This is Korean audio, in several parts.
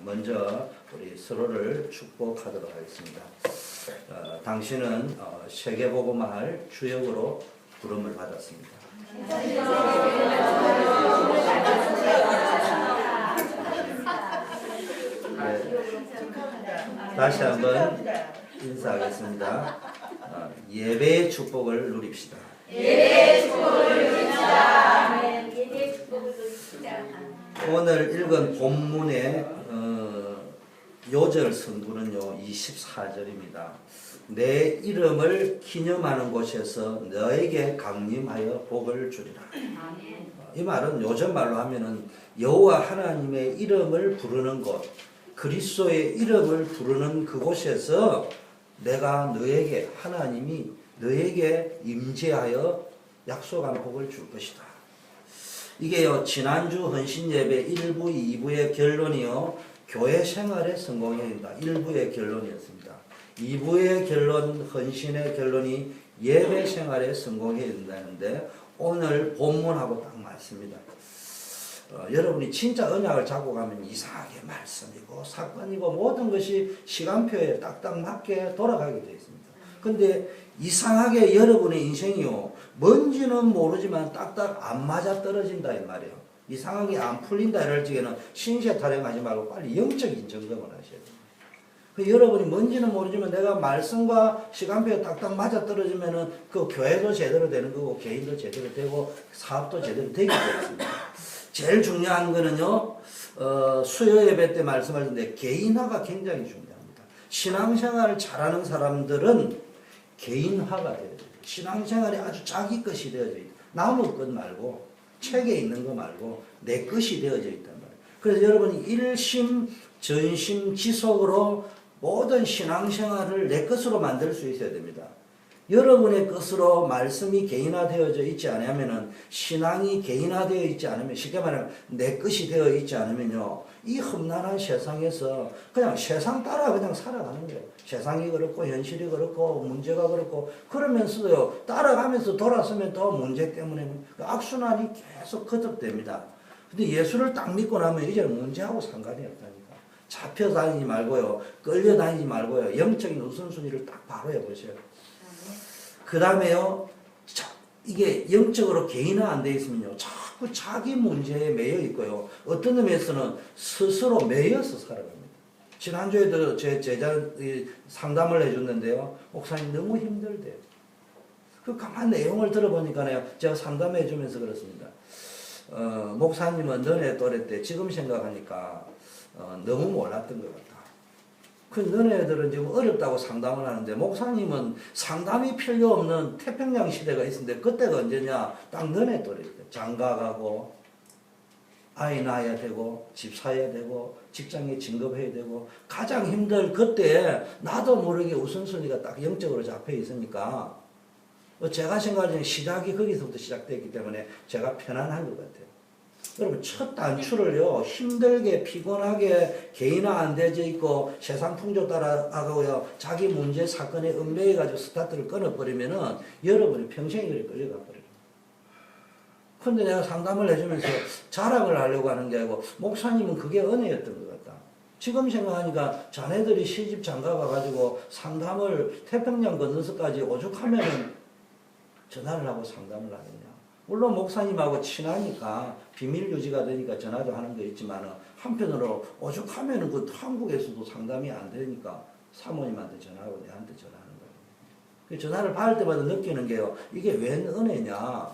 먼저 우리 서로를 축복하도록 하겠습니다. 당신은 세계복음화할 주역으로 부름을 받았습니다. 다시 한번 인사하겠습니다. 예배의 축복을 누립시다. 예배의 축복을 누립시다. 예배의 축복을 누립시다. 오늘 읽은 본문의 요절 성구는요 24절입니다. 내 이름을 기념하는 곳에서 너에게 강림하여 복을 주리라. 이 말은 요즘 말로 하면은 여호와 하나님의 이름을 부르는 곳, 그리스도의 이름을 부르는 그곳에서 내가 너에게, 하나님이 너에게 임재하여 약속한 복을 줄 것이다. 이게요 지난주 헌신예배 1부 2부의 결론이요 교회 생활의 성공해야 된다. 1부의 결론이었습니다. 2부의 결론, 헌신의 결론이 예배 생활에 성공해야 된다는데 오늘 본문하고 딱 맞습니다. 여러분이 진짜 언약을 잡고 가면 이상하게 말씀이고 사건이고 모든 것이 시간표에 딱딱 맞게 돌아가게 되어 있습니다. 근데 이상하게 여러분의 인생이요 뭔지는 모르지만 딱딱 안 맞아 떨어진다 이 말이에요. 이상하게 안 풀린다 이럴 적에는 신세 타령하지 말고 빨리 영적인 점검을 하셔야 돼요. 여러분이 뭔지는 모르지만 내가 말씀과 시간표에 딱딱 맞아 떨어지면은 그 교회도 제대로 되는 거고 개인도 제대로 되고 사업도 제대로 되게 되었습니다. 제일 중요한 거는요 수요 예배 때 말씀하셨는데 개인화가 굉장히 중요합니다. 신앙생활을 잘하는 사람들은 개인화가 되어야 돼요. 신앙생활이 아주 자기 것이 되어져 있다. 남의 것 말고 책에 있는 거 말고 내 것이 되어져 있단 말이에요. 그래서 여러분이 일심 전심 지속으로 모든 신앙생활을 내 것으로 만들 수 있어야 됩니다. 여러분의 것으로 말씀이 개인화되어져 있지 않으면은 신앙이 개인화되어 있지 않으면 쉽게 말하면 내 것이 되어 있지 않으면요 이 험난한 세상에서 그냥 세상 따라 그냥 살아가는 거예요. 세상이 그렇고 현실이 그렇고 문제가 그렇고 그러면서요 따라가면서 돌아서면 또 문제 때문에 악순환이 계속 거듭됩니다. 근데 예수를 딱 믿고 나면 이제 문제하고 상관이 없다니까. 잡혀 다니지 말고요 끌려 다니지 말고요 영적인 우선순위를 딱 바로 해보세요. 그 다음에요, 이게 영적으로 개인화 안 돼 있으면요, 자꾸 자기 문제에 매여 있고요. 어떤 의미에서는 스스로 매여서 살아갑니다. 지난주에도 제 제자 상담을 해줬는데요, 목사님 너무 힘들대요. 그 가만 내용을 들어보니까요, 제가 상담해 주면서 그렇습니다. 목사님은 너네 또래 때 지금 생각하니까 너무 몰랐던 것 같다. 그 너네들은 지금 어렵다고 상담을 하는데 목사님은 상담이 필요 없는 태평양 시대가 있었는데 그때가 언제냐? 딱 너네 또래 때 장가가고 아이 낳아야 되고 집 사야 되고 직장에 진급해야 되고 가장 힘들 그때 나도 모르게 우선순위가 딱 영적으로 잡혀 있으니까 제가 생각하기에는 시작이 거기서부터 시작됐기 때문에 제가 편안한 것 같아요. 여러분 첫 단추를요 힘들게 피곤하게 개인화 안 되어 있고 세상 풍조 따라가고요 자기 문제 사건에 얽매여 가지고 스타트를 끊어버리면은 여러분이 평생이 그래 끌려가 버려요. 근데 내가 상담을 해주면서 자랑을 하려고 하는 게 아니고 목사님은 그게 은혜였던 것 같다. 지금 생각하니까 자네들이 시집 장가 가가지고 상담을 태평양 건너서까지 오죽하면은 전화를 하고 상담을 하느냐. 물론 목사님하고 친하니까 비밀 유지가 되니까 전화도 하는 거 있지만 한편으로 오죽하면은 그 한국에서도 상담이 안 되니까 사모님한테 전화하고 내한테 전화하는 거예요. 전화를 받을 때마다 느끼는 게요. 이게 웬 은혜냐.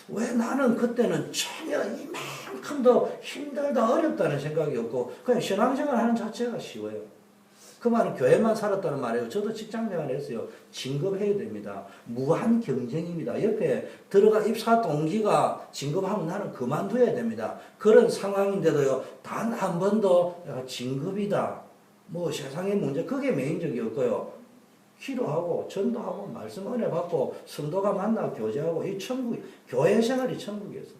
왜 나는 그때는 전혀 이만큼도 힘들다 어렵다는 생각이 없고 그냥 신앙생활 하는 자체가 쉬워요. 그 말은 교회만 살았다는 말이에요. 저도 직장생활 했어요. 진급해야 됩니다. 무한 경쟁입니다. 옆에 들어가 입사 동기가 진급하면 나는 그만둬야 됩니다. 그런 상황인데도요. 단 한 번도 내가 진급이다. 뭐 세상의 문제 그게 메인적이었고요. 기도하고 전도하고 말씀 은혜 받고 성도가 만나고 교제하고 이 천국 교회 생활이 천국이었어요.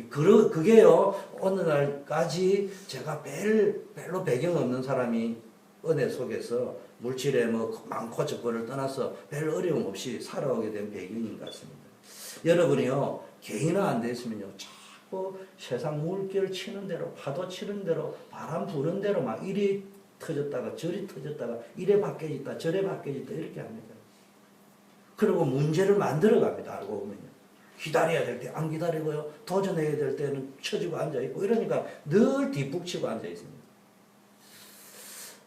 그게요. 어느 날까지 제가 별로 배경 없는 사람이 은혜 속에서 물질에 뭐 많고 적고를 떠나서 별 어려움 없이 살아오게 된 배경인 것 같습니다. 여러분이요 개인화 안 됐으면요 세상 물결 치는 대로, 파도 치는 대로, 바람 부는 대로 막 이리 터졌다가 저리 터졌다가 이래 바뀌어졌다 저래 바뀌어졌다 이렇게 합니다. 그리고 문제를 만들어 갑니다. 알고 보면요. 기다려야 될 때 안 기다리고요. 도전해야 될 때는 처지고 앉아있고 이러니까 늘 뒷북치고 앉아있습니다.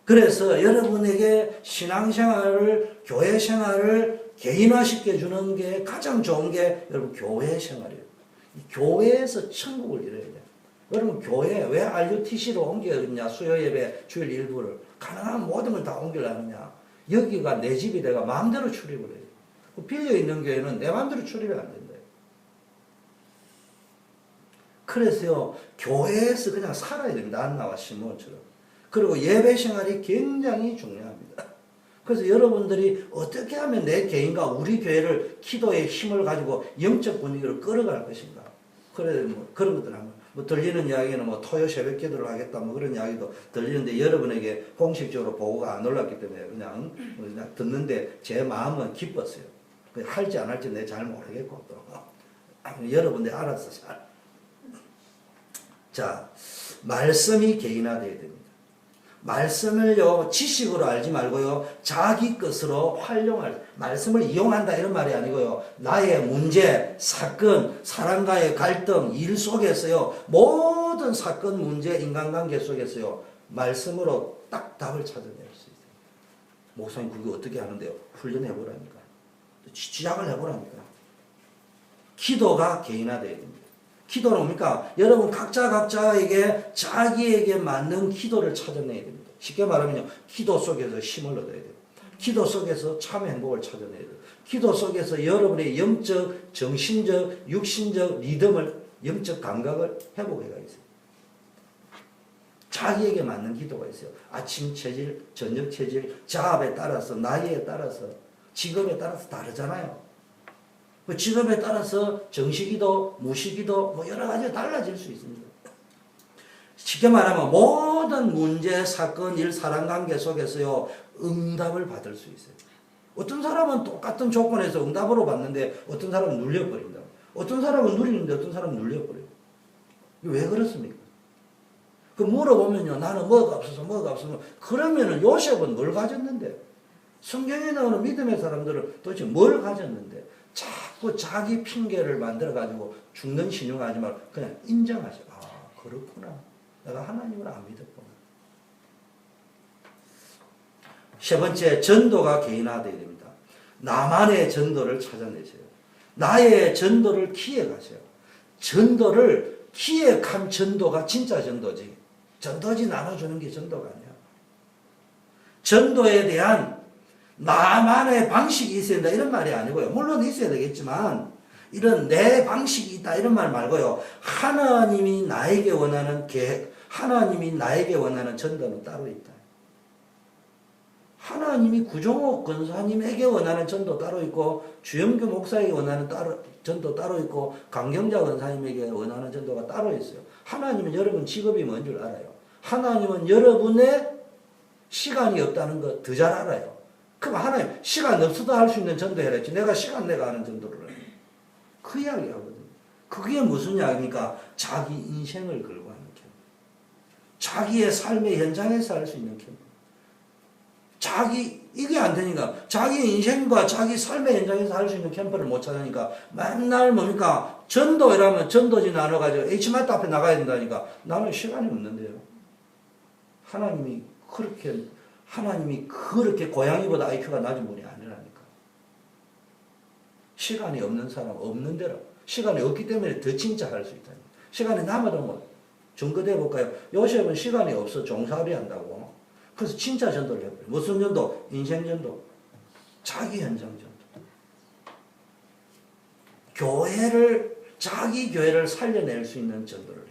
그래서 여러분에게 신앙생활을, 교회생활을 개인화시켜 주는 게 가장 좋은 게 여러분 교회 생활이에요. 교회에서 천국을 이뤄야 돼요. 여러분 교회 왜 RUTC로 옮겨야 수요 예배 주일 일부를 가능한 모든 걸 다 옮기려느냐. 여기가 내 집이 내가 마음대로 출입을 해요. 빌려있는 교회는 내 마음대로 출입이 안 된다. 그래서요, 교회에서 그냥 살아야 됩니다. 안나와 시몬처럼. 그리고 예배 생활이 굉장히 중요합니다. 그래서 여러분들이 어떻게 하면 내 개인과 우리 교회를 기도의 힘을 가지고 영적 분위기를 끌어갈 것인가. 그래, 그런 것들 한번. 들리는 이야기는 토요 새벽 기도를 하겠다, 그런 이야기도 들리는데 여러분에게 공식적으로 보고가 안 올랐기 때문에 그냥 듣는데 제 마음은 기뻤어요. 할지 안 할지 내가 잘 모르겠고, 또. 여러분들 알아서 잘. 자, 말씀이 개인화되어야 됩니다. 말씀을요, 지식으로 알지 말고요, 자기 것으로 활용할, 말씀을 이용한다 이런 말이 아니고요, 나의 문제, 사건, 사람과의 갈등, 일 속에서요, 모든 사건, 문제, 인간관계 속에서요, 말씀으로 딱 답을 찾아낼 수 있어요. 목사님, 그게 어떻게 하는데요? 훈련해보라니까. 지작을 해보라니까. 기도가 개인화되어야 됩니다. 기도는 뭡니까? 여러분 각자에게 자기에게 맞는 기도를 찾아내야 됩니다. 쉽게 말하면요, 기도 속에서 힘을 얻어야 돼요. 기도 속에서 참 행복을 찾아내야 돼요. 기도 속에서 여러분의 영적, 정신적, 육신적 리듬을, 영적 감각을 회복해가 있어요. 자기에게 맞는 기도가 있어요. 아침 체질, 저녁 체질, 자압에 따라서, 나이에 따라서, 직업에 따라서 다르잖아요. 그 직업에 따라서 정시기도, 무시기도, 여러 가지가 달라질 수 있습니다. 쉽게 말하면 모든 문제, 사건, 일, 사람관계 속에서요, 응답을 받을 수 있어요. 어떤 사람은 똑같은 조건에서 응답으로 받는데 어떤 사람은 눌려버린다. 어떤 사람은 누리는데 어떤 사람은 눌려버려요. 왜 그렇습니까? 그 물어보면요, 나는 뭐가 없어서. 그러면은 요셉은 뭘 가졌는데? 성경에 나오는 믿음의 사람들은 도대체 뭘 가졌는데? 자꾸 자기 핑계를 만들어가지고 죽는 신용하지 말고 그냥 인정하죠. 아, 그렇구나. 내가 하나님을 안 믿었구나. 세 번째, 전도가 개인화되어야 됩니다. 나만의 전도를 찾아내세요. 나의 전도를 기획하세요. 전도를 기획한 전도가 진짜 전도지. 전도지 나눠주는 게 전도가 아니야. 전도에 대한 나만의 방식이 있어야 된다 이런 말이 아니고요. 물론 있어야 되겠지만 이런 내 방식이 있다 이런 말 말고요. 하나님이 나에게 원하는 계획, 하나님이 나에게 원하는 전도는 따로 있다. 하나님이 구종옥 권사님에게 원하는 전도 따로 있고 주영규 목사에게 원하는 전도 따로 있고 강경자 권사님에게 원하는 전도가 따로 있어요. 하나님은 여러분 직업이 뭔 줄 알아요. 하나님은 여러분의 시간이 없다는 거 더 잘 알아요. 그럼 하나님 시간 없어도 할 수 있는 전도 해야지. 내가 시간 내가 하는 전도를 해. 그 이야기 하거든요. 그게 무슨 이야기입니까? 자기 인생을 걸고 하는 캠프. 자기의 삶의 현장에서 할 수 있는 캠프. 이게 안 되니까 자기 인생과 자기 삶의 현장에서 할 수 있는 캠프를 못 찾으니까 맨날 뭡니까? 전도라면 전도지 나눠가지고 H마트 앞에 나가야 된다니까 나는 시간이 없는데요. 하나님이 그렇게 고양이보다 IQ가 낮은 분이 아니라니까. 시간이 없는 사람 없는 대로. 시간이 없기 때문에 더 진짜 할 수 있다니까. 시간이 남아도 증거돼 볼까요? 요셉은 시간이 없어 종살이 한다고. 그래서 진짜 전도를 해버려요. 무슨 전도? 인생 전도. 자기 현장 전도. 자기 교회를 살려낼 수 있는 전도를 해요.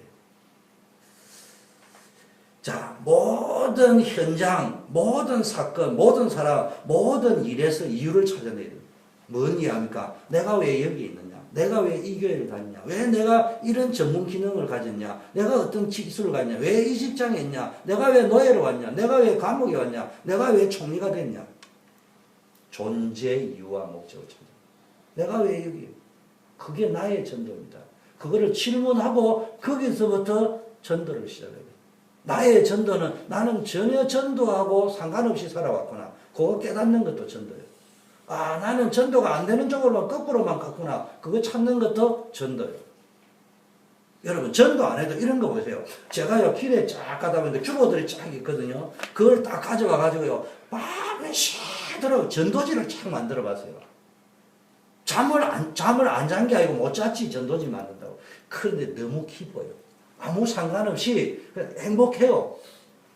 자, 모든 현장, 모든 사건, 모든 사람, 모든 일에서 이유를 찾아내야 돼요. 뭔 이야기입니까? 내가 왜 여기 있느냐? 내가 왜 이 교회를 다니냐? 왜 내가 이런 전문 기능을 가졌냐? 내가 어떤 기술을 가졌냐? 왜 이 직장에 있냐? 내가 왜 노예로 왔냐? 내가 왜 감옥에 왔냐? 내가 왜 총리가 됐냐? 존재 이유와 목적을 찾아. 내가 왜 여기? 그게 나의 전도입니다. 그거를 질문하고 거기서부터 전도를 시작해야 돼. 나의 전도는 나는 전혀 전도하고 상관없이 살아왔구나. 그거 깨닫는 것도 전도예요. 아, 나는 전도가 안 되는 쪽으로만 거꾸로만 갔구나. 그거 찾는 것도 전도예요. 여러분, 전도 안 해도 이런 거 보세요. 제가요, 길에 쫙 가다 보니까 주보들이 쫙 있거든요. 그걸 딱 가져와가지고요, 밤에 쉬도록 전도지를 쫙 만들어 봤어요. 잠을 안 잔 게 아니고 못 잤지, 전도지 만든다고. 그런데 너무 기뻐요. 아무 상관없이 행복해요.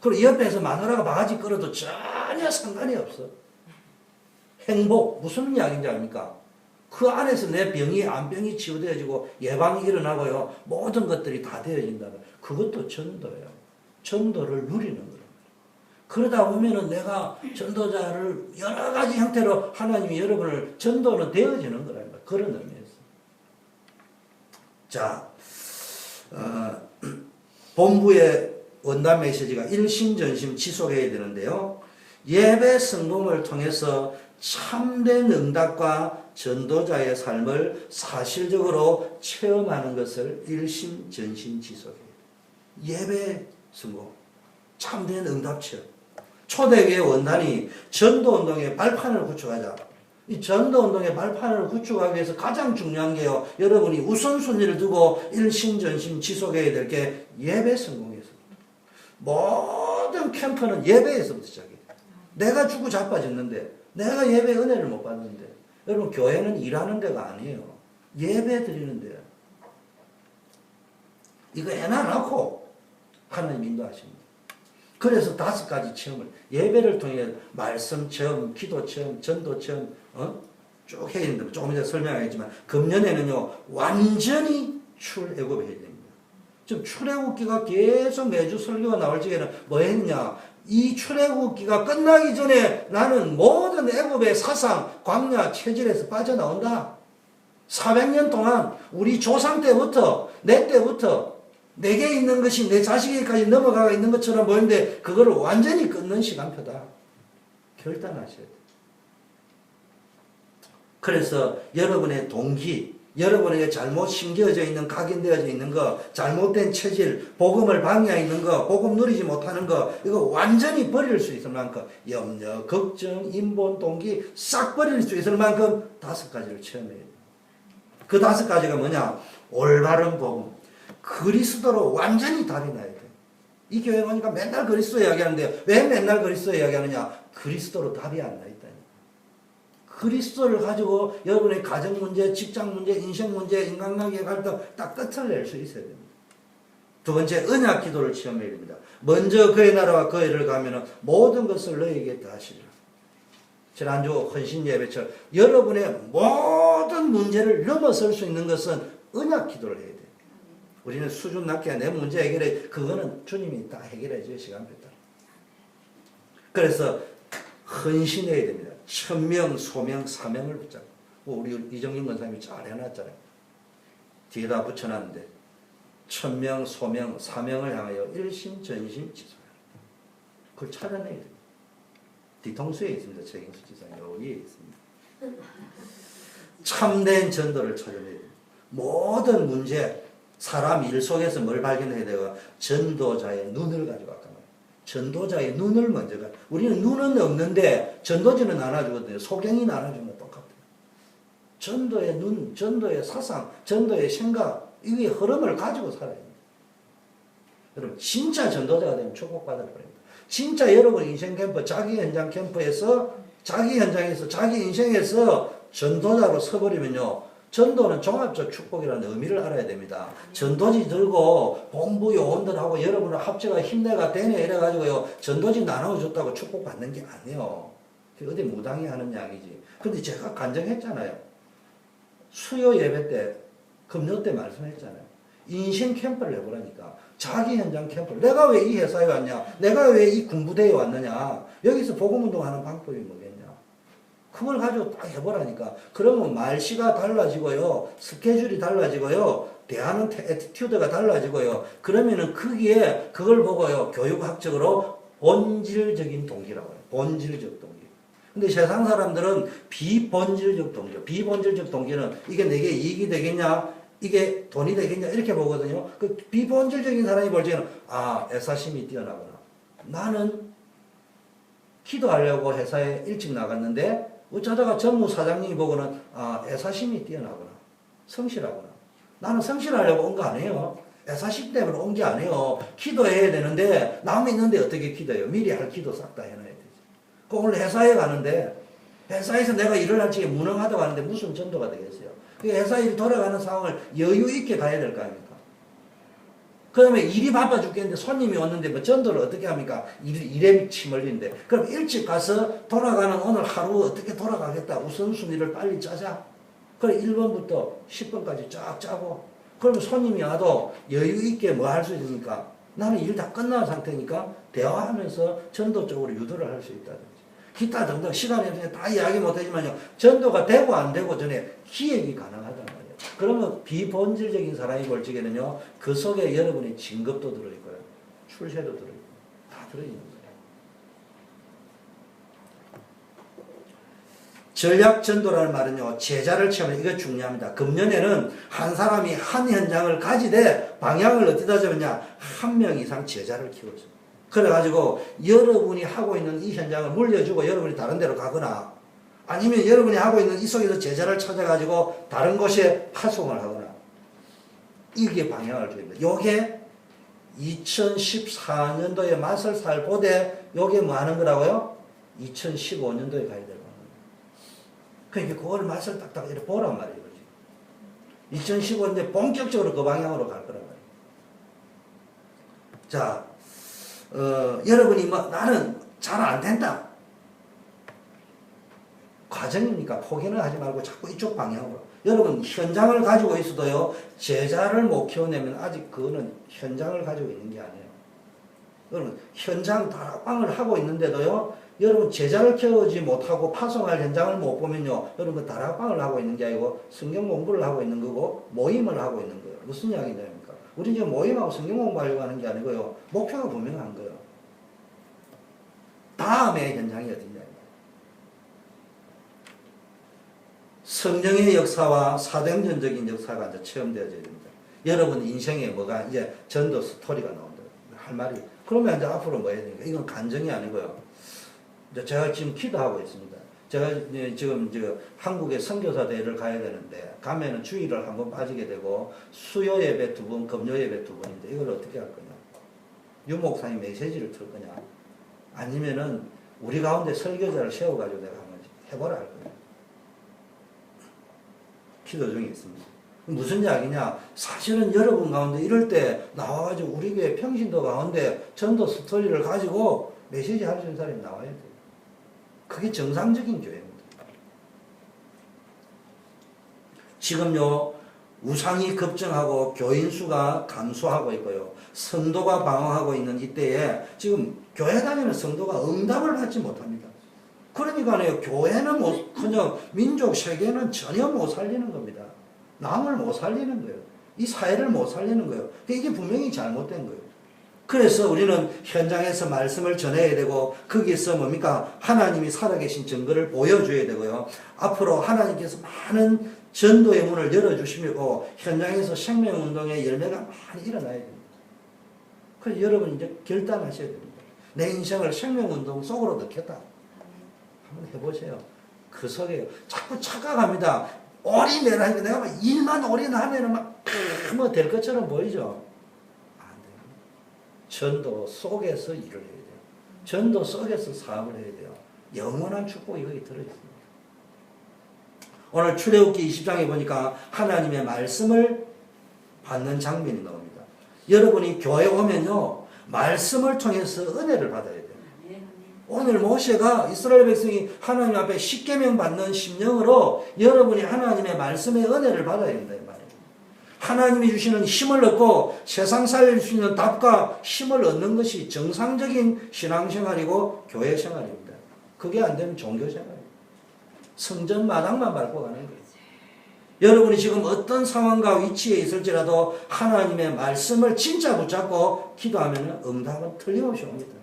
그리고 옆에서 마누라가 바가지 끌어도 전혀 상관이 없어. 행복, 무슨 이야기인지 압니까? 그 안에서 내 병이, 안병이 치유되어지고 예방이 일어나고요. 모든 것들이 다 되어진다. 그것도 전도예요. 전도를 누리는 거예요. 그러다 보면은 내가 전도자를 여러 가지 형태로 하나님이 여러분을 전도는 되어지는 거랍니다. 그런 의미에서. 자, 본부의 원단 메시지가 일심전심 지속해야 되는데요. 예배 성공을 통해서 참된 응답과 전도자의 삶을 사실적으로 체험하는 것을 일심전심 지속해요. 예배 성공, 참된 응답 체험. 초대교회 원단이 전도운동의 발판을 구축하자. 이 전도운동의 발판을 구축하기 위해서 가장 중요한 게요. 여러분이 우선순위를 두고 일심전심 지속해야 될 게 예배 성공에서부터. 모든 캠프는 예배에서부터 시작해요. 내가 죽고 자빠졌는데 내가 예배 은혜를 못 받는데 여러분 교회는 일하는 데가 아니에요. 예배 드리는 데예요. 이거 해놔놓고 하나님 인도하십니다. 그래서 5가지 체험을 예배를 통해 말씀 체험, 기도 체험, 전도 체험 쭉 해야 됩니다. 조금 전에 설명하겠지만 금년에는요 완전히 출애굽해야 됩니다. 지금 출애굽기가 계속 매주 설교가 나올 적에는 뭐 했냐? 이 출애굽기가 끝나기 전에 나는 모든 애굽의 사상, 광야, 체질에서 빠져나온다. 400년 동안 우리 조상 때부터 내 때부터 내게 있는 것이 내 자식에게까지 넘어가 있는 것처럼 보이는데 그거를 완전히 끊는 시간표다. 결단하셔야 돼요. 그래서 여러분의 동기, 여러분에게 잘못 심겨져 있는, 각인되어져 있는 거, 잘못된 체질, 복음을 방해하고 있는 거, 복음 누리지 못하는 거, 이거 완전히 버릴 수 있을 만큼 염려, 걱정, 인본, 동기 싹 버릴 수 있을 만큼 5가지를 체험해야 돼요. 그 5가지가 뭐냐? 올바른 복음, 그리스도로 완전히 달이 나야 돼요. 이 교회 오니까 맨날 그리스도 이야기하는데 왜 맨날 그리스도 이야기하느냐? 그리스도로 답이 안 나 있다니. 그리스도를 가지고 여러분의 가정 문제, 직장 문제, 인생 문제, 인간관계 갈등 딱 끝을 낼 수 있어야 됩니다. 2번째, 언약 기도를 체험해야 됩니다. 먼저 그의 나라와 그의 일을 가면은 모든 것을 너희에게 다 하시리라. 지난주 헌신 예배처럼 여러분의 모든 문제를 넘어설 수 있는 것은 언약 기도를 해야 돼요. 우리는 수준 낮게 내 문제 해결해, 그거는 주님이 다 해결해 줘요, 시간표 따라. 그래서 헌신해야 됩니다. 천명, 소명, 사명을 붙잡고. 우리 이정윤 권사님이 잘 해놨잖아요. 뒤에다 붙여놨는데 천명, 소명, 사명을 향하여 일심전심 지속하라. 그걸 찾아내야 됩니다. 뒤통수에 있습니다. 책임수 지상 여기에 있습니다. 참된 전도를 찾아내야 됩니다. 모든 문제, 사람 일 속에서 뭘 발견해야 되고 전도자의 눈을 가지고 아까 말이에요. 전도자의 눈을 먼저 가. 우리는 눈은 없는데 전도지는 나눠주거든요. 소경이 나눠주는 거 똑같아요. 전도의 눈, 전도의 사상, 전도의 생각, 이게 흐름을 가지고 살아야 됩니다. 여러분 진짜 전도자가 되면 축복받을 거예요. 진짜 여러분 인생 캠프, 자기 현장 캠프에서 자기 현장에서 자기 인생에서 전도자로 서버리면요. 전도는 종합적 축복이라는 의미를 알아야 됩니다. 전도지 들고 본부 요원들하고 여러분을 합체가 힘내가 되네 이래가지고요. 전도지 나눠줬다고 축복받는 게 아니에요. 어디 무당이 하는 이야기지. 근데 제가 간증했잖아요. 수요 예배 때, 금요 때 말씀했잖아요. 인생 캠프를 해보라니까. 자기 현장 캠프를. 내가 왜 이 회사에 왔냐? 내가 왜 이 군부대에 왔느냐? 여기서 복음운동하는 방법이 뭐겠냐? 그걸 가지고 딱 해보라니까. 그러면 말씨가 달라지고요. 스케줄이 달라지고요. 대하는 애티튜드가 달라지고요. 그러면은 거기에 그걸 보고요. 교육학적으로 본질적인 동기라고 해요. 본질적 동기. 근데 세상 사람들은 비본질적 동기. 비본질적 동기는 이게 내게 이익이 되겠냐? 이게 돈이 되겠냐 이렇게 보거든요. 그 비본질적인 사람이 볼 적에는 애사심이 뛰어나구나. 나는 기도하려고 회사에 일찍 나갔는데 어쩌다가 전무 사장님이 보고는 애사심이 뛰어나구나. 성실하구나. 나는 성실하려고 온 거 아니에요. 애사심 때문에 온 게 아니에요. 기도해야 되는데 남이 있는데 어떻게 기도해요? 미리 할 기도 싹 다 해놔야 되지. 그 오늘 회사에 가는데 회사에서 내가 일을 할 적에 무능하다고 하는데 무슨 전도가 되겠어요? 그 회사 일 돌아가는 상황을 여유 있게 가야 될 거 아닙니까? 그 다음에 일이 바빠 죽겠는데 손님이 왔는데 뭐 전도를 어떻게 합니까? 일에 치멀리는데. 그럼 일찍 가서 돌아가는 오늘 하루 어떻게 돌아가겠다. 우선순위를 빨리 짜자. 그래 1번부터 10번까지 쫙 짜고. 그러면 손님이 와도 여유 있게 뭐 할 수 있습니까? 나는 일 다 끝난 상태니까 대화하면서 전도 쪽으로 유도를 할 수 있다든지. 기타 등등 시간이 없으니까 다 이야기 못하지만요. 전도가 되고 안 되고 전에 기획이 가능하단 말이에요. 그러면 비본질적인 사람이 볼 적에는요. 그 속에 여러분의 진급도 들어있고요. 출세도 들어있고 다 들어있는 거예요. 전략 전도라는 말은요. 제자를 체험해. 이거 중요합니다. 금년에는 한 사람이 한 현장을 가지되 방향을 어디다 잡았냐. 한 명 이상 제자를 키워줘. 그래가지고 여러분이 하고 있는 이 현장을 물려주고 여러분이 다른 데로 가거나 아니면 여러분이 하고 있는 이 속에서 제자를 찾아가지고 다른 곳에 파송을 하거나 이게 방향을 줍니다. 요게 2014년도에 맛을 살보되 요게 뭐 하는 거라고요? 2015년도에 가야 될 거예요. 그러니까 그걸 맛을 딱딱 이렇게 보란 말이에요. 2015년도에 본격적으로 그 방향으로 갈 거란 말이에요. 자, 여러분이 뭐 나는 잘 안 된다. 과정이니까 포기는 하지 말고 자꾸 이쪽 방향으로. 여러분 현장을 가지고 있어도요. 제자를 못 키워내면 아직 그거는 현장을 가지고 있는 게 아니에요. 여러분 현장 다락방을 하고 있는데도요. 여러분 제자를 키우지 못하고 파송할 현장을 못 보면요. 여러분 다락방을 하고 있는 게 아니고 성경 공부를 하고 있는 거고 모임을 하고 있는 거예요. 무슨 이야기냐니까. 우리 지금 모임하고 성경 공부하려고 하는 게 아니고요. 목표가 분명한 거예요. 다음에 현장이 어디냐. 성령의 역사와 사도행전적인 역사가 이제 체험되어져야 됩니다. 여러분 인생에 뭐가 이제 전도 스토리가 나온다. 할 말이. 그러면 이제 앞으로 뭐 해야 되니까. 이건 간증이 아니고요. 이제 제가 지금 기도하고 있습니다. 제가 지금 한국에 선교사 대회를 가야 되는데 가면은 주일을 한 번 빠지게 되고 수요 예배 2번, 금요 예배 2번인데 이걸 어떻게 할 거냐? 유 목사님 메시지를 틀 거냐? 아니면은 우리 가운데 설교자를 세워가지고 내가 한번 해보라 할 거냐? 기도 중에 있습니다. 무슨 이야기냐? 사실은 여러분 가운데 이럴 때 나와가지고 우리 교회 평신도 가운데 전도 스토리를 가지고 메시지 할 수 있는 사람이 나와야 돼요. 그게 정상적인 교회입니다. 지금요, 우상이 급증하고 교인 수가 감소하고 있고요. 성도가 방황하고 있는 이때에 지금 교회 다니는 성도가 응답을 받지 못합니다. 그러니까요, 교회는 그냥 민족 세계는 전혀 못 살리는 겁니다. 남을 못 살리는 거예요. 이 사회를 못 살리는 거예요. 이게 분명히 잘못된 거예요. 그래서 우리는 현장에서 말씀을 전해야 되고 거기서 뭡니까? 하나님이 살아계신 증거를 보여줘야 되고요. 앞으로 하나님께서 많은 전도의 문을 열어주시고 현장에서 생명운동의 열매가 많이 일어나야 됩니다. 그래서 여러분 이제 결단하셔야 됩니다. 내 인생을 생명운동 속으로 넣겠다. 한번 해보세요. 그 속에 자꾸 착각합니다. 올인해라니까 내가 막 일만 올인하면은 막 뭐 될 것처럼 보이죠? 안 돼요. 전도 속에서 일을 해야 돼요. 전도 속에서 사업을 해야 돼요. 영원한 축복이 거기 들어있습니다. 오늘 출애굽기 20장에 보니까 하나님의 말씀을 받는 장면이 나옵니다. 여러분이 교회 오면요. 말씀을 통해서 은혜를 받아야 돼요. 오늘 모세가 이스라엘 백성이 하나님 앞에 십계명 받는 심령으로 여러분이 하나님의 말씀의 은혜를 받아야 된다 이 말이에요. 하나님이 주시는 힘을 얻고 세상 살릴 수 있는 답과 힘을 얻는 것이 정상적인 신앙생활이고 교회생활입니다. 그게 안 되면 종교생활이에요. 성전 마당만 밟고 가는 거예요. 여러분이 지금 어떤 상황과 위치에 있을지라도 하나님의 말씀을 진짜 붙잡고 기도하면 응답은 틀림없이 옵니다.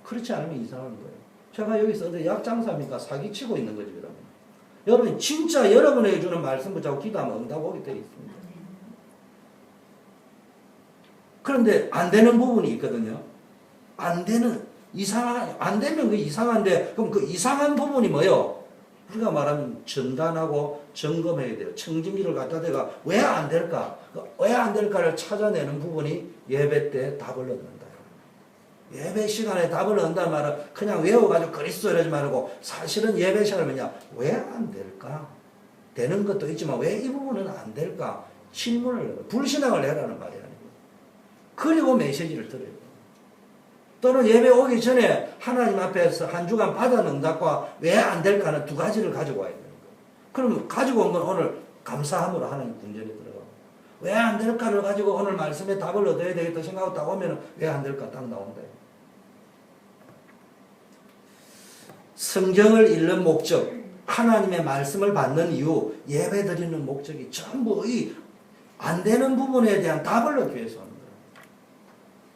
그렇지 않으면 이상한 거예요. 제가 여기서 약 장사입니까? 사기치고 있는 거지, 그러면. 여러분 진짜 여러분에게 주는 말씀 붙잡고 기도하면 응답 오게 되어 있습니다. 그런데 안 되는 부분이 있거든요. 안 되면 그 이상한데, 그럼 그 이상한 부분이 뭐요? 우리가 말하면 전단하고 점검해야 돼요. 청진기를 갖다 대가 왜 안 될까? 왜 안 될까를 찾아내는 부분이 예배 때 답을 얻는다. 예배 시간에 답을 얻는다는 말은 그냥 외워가지고 그리스도 이러지 말고, 사실은 예배 시간에 뭐냐? 왜 안 될까? 되는 것도 있지만 왜 이 부분은 안 될까? 질문을, 불신앙을 해라는 말이 아니고. 그리고 메시지를 들어요. 또는 예배 오기 전에 하나님 앞에서 한 주간 받은 응답과 왜 안 될까는 두 가지를 가지고 와야 되는 거예요. 그럼 가지고 온 건 오늘 감사함으로 하나님 궁전에 들어가고, 왜 안 될까를 가지고 오늘 말씀에 답을 얻어야 되겠다 생각하고 딱 오면 왜 안 될까 딱 나온다. 성경을 읽는 목적, 하나님의 말씀을 받는 이유, 예배 드리는 목적이 전부 안 되는 부분에 대한 답을 얻기 위해서 하는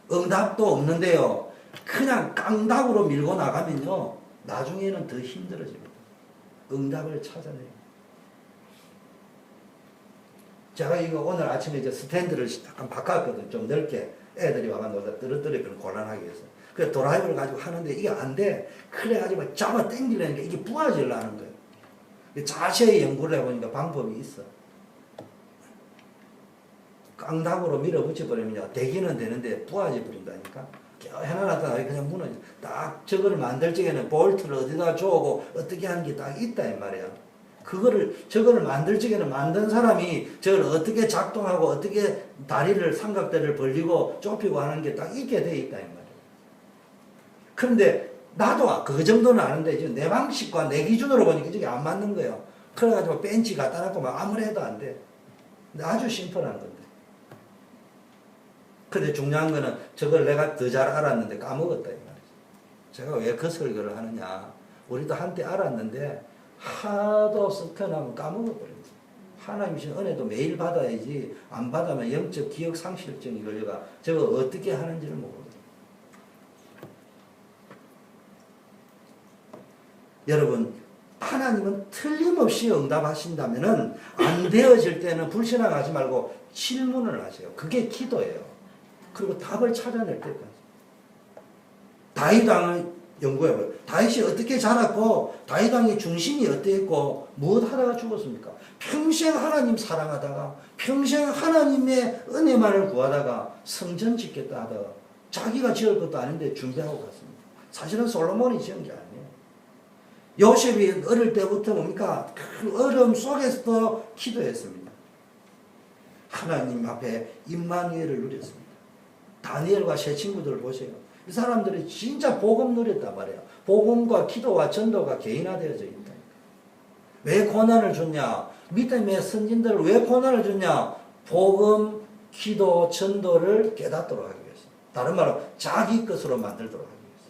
거예요. 응답도 없는데요, 그냥 깡답으로 밀고 나가면요, 나중에는 더 힘들어집니다. 응답을 찾아내요. 제가 이거 오늘 아침에 이제 스탠드를 약간 바꿨거든요. 좀 넓게. 애들이 와가지고 떨어뜨려 곤란하게 해서. 그래서 드라이브를 가지고 하는데 이게 안 돼. 그래가지고 잡아 당기려니까 이게 부하지려는 거예요. 자세히 연구를 해보니까 방법이 있어. 깡답으로 밀어붙여버리면 되기는 되는데 부하지 버린다니까. 해놔놨다가 그냥 무너져. 딱 저거를 만들 적에는 볼트를 어디다 조고 어떻게 하는 게 딱 있다 이 말이야. 저거를 만들 적에는 만든 사람이 저걸 어떻게 작동하고 어떻게 다리를 삼각대를 벌리고 좁히고 하는 게 딱 있게 돼 있다 이 말이야. 그런데 나도 그 정도는 아는데 지금 내 방식과 내 기준으로 보니까 저게 안 맞는 거예요. 그래가지고 벤치 갖다 놔도 막 아무리 해도 안 돼. 근데 아주 심플한 건데. 근데 중요한 거는 저걸 내가 더 잘 알았는데 까먹었다 이 말이죠. 제가 왜 그 설교를 하느냐. 우리도 한때 알았는데 하도 썩혀나면 까먹어버립니다. 하나님 주신 은혜도 매일 받아야지, 안 받으면 영적 기억 상실증이 걸려가 저거 어떻게 하는지를 모르거든요. 여러분, 하나님은 틀림없이 응답하신다면은 안 되어질 때는 불신앙하지 말고 질문을 하세요. 그게 기도예요. 그리고 답을 찾아낼 때까지. 다윗 왕을 연구해봐요. 다윗이 어떻게 자랐고, 다윗 왕의 중심이 어땠고, 무엇 하다가 죽었습니까? 평생 하나님 사랑하다가, 평생 하나님의 은혜만을 구하다가, 성전 짓겠다 하다가, 자기가 지을 것도 아닌데 준비하고 갔습니다. 사실은 솔로몬이 지은 게 아니에요. 요셉이 어릴 때부터 뭡니까? 그 어려움 속에서도 기도했습니다. 하나님 앞에 임마누엘을 누렸습니다. 다니엘과 세 친구들을 보세요. 이 사람들이 진짜 복음 누렸단 말이에요. 복음과 기도와 전도가 개인화되어져 있다. 왜 고난을 줬냐? 믿음의 선진들을 왜 고난을 줬냐? 복음, 기도, 전도를 깨닫도록 하기 위해서. 다른 말로 자기 것으로 만들도록 하기 위해서.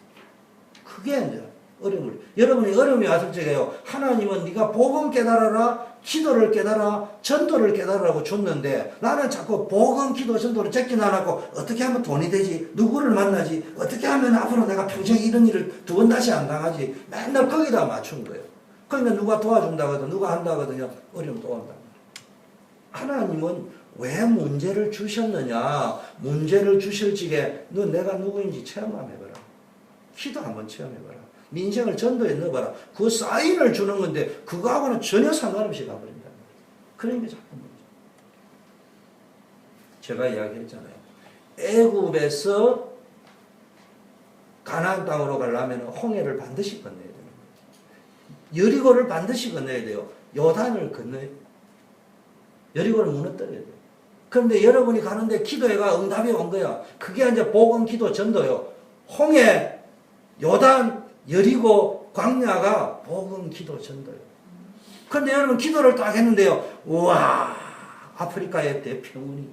그게 이제 어려움을. 여러분이 어려움이 왔을 적에요. 하나님은 네가 복음 깨달아라, 기도를 깨달아, 전도를 깨달으라고 줬는데 나는 자꾸 복음, 기도, 전도를 제끼는 않았고 어떻게 하면 돈이 되지? 누구를 만나지? 어떻게 하면 앞으로 내가 평생 이런 일을 두 번 다시 안 당하지? 맨날 거기다 맞춘 거예요. 그러니까 누가 도와준다거든, 누가 한다거든요. 어려움 또 온다. 하나님은 왜 문제를 주셨느냐? 문제를 주실 적에 너 내가 누구인지 체험 한번 해봐라. 기도 한번 체험해봐라. 민생을 전도에 넣어봐라. 그 사인을 주는 건데 그거하고는 전혀 상관없이 가버린다. 그런 게 자꾸 문제. 제가 이야기했잖아요. 애굽에서 가나안 땅으로 가려면 홍해를 반드시 건너야 되는 거예요. 여리고를 반드시 건너야 돼요. 요단을 건너야 돼요. 여리고를 무너뜨려야 돼요. 그런데 여러분이 가는데 기도회가 응답이 온 거야. 그게 이제 복음, 기도, 전도요. 홍해, 요단, 여리고, 광야가 복음, 기도, 전도예요. 그런데 여러분 기도를 딱 했는데요. 우와, 아프리카의 대평원이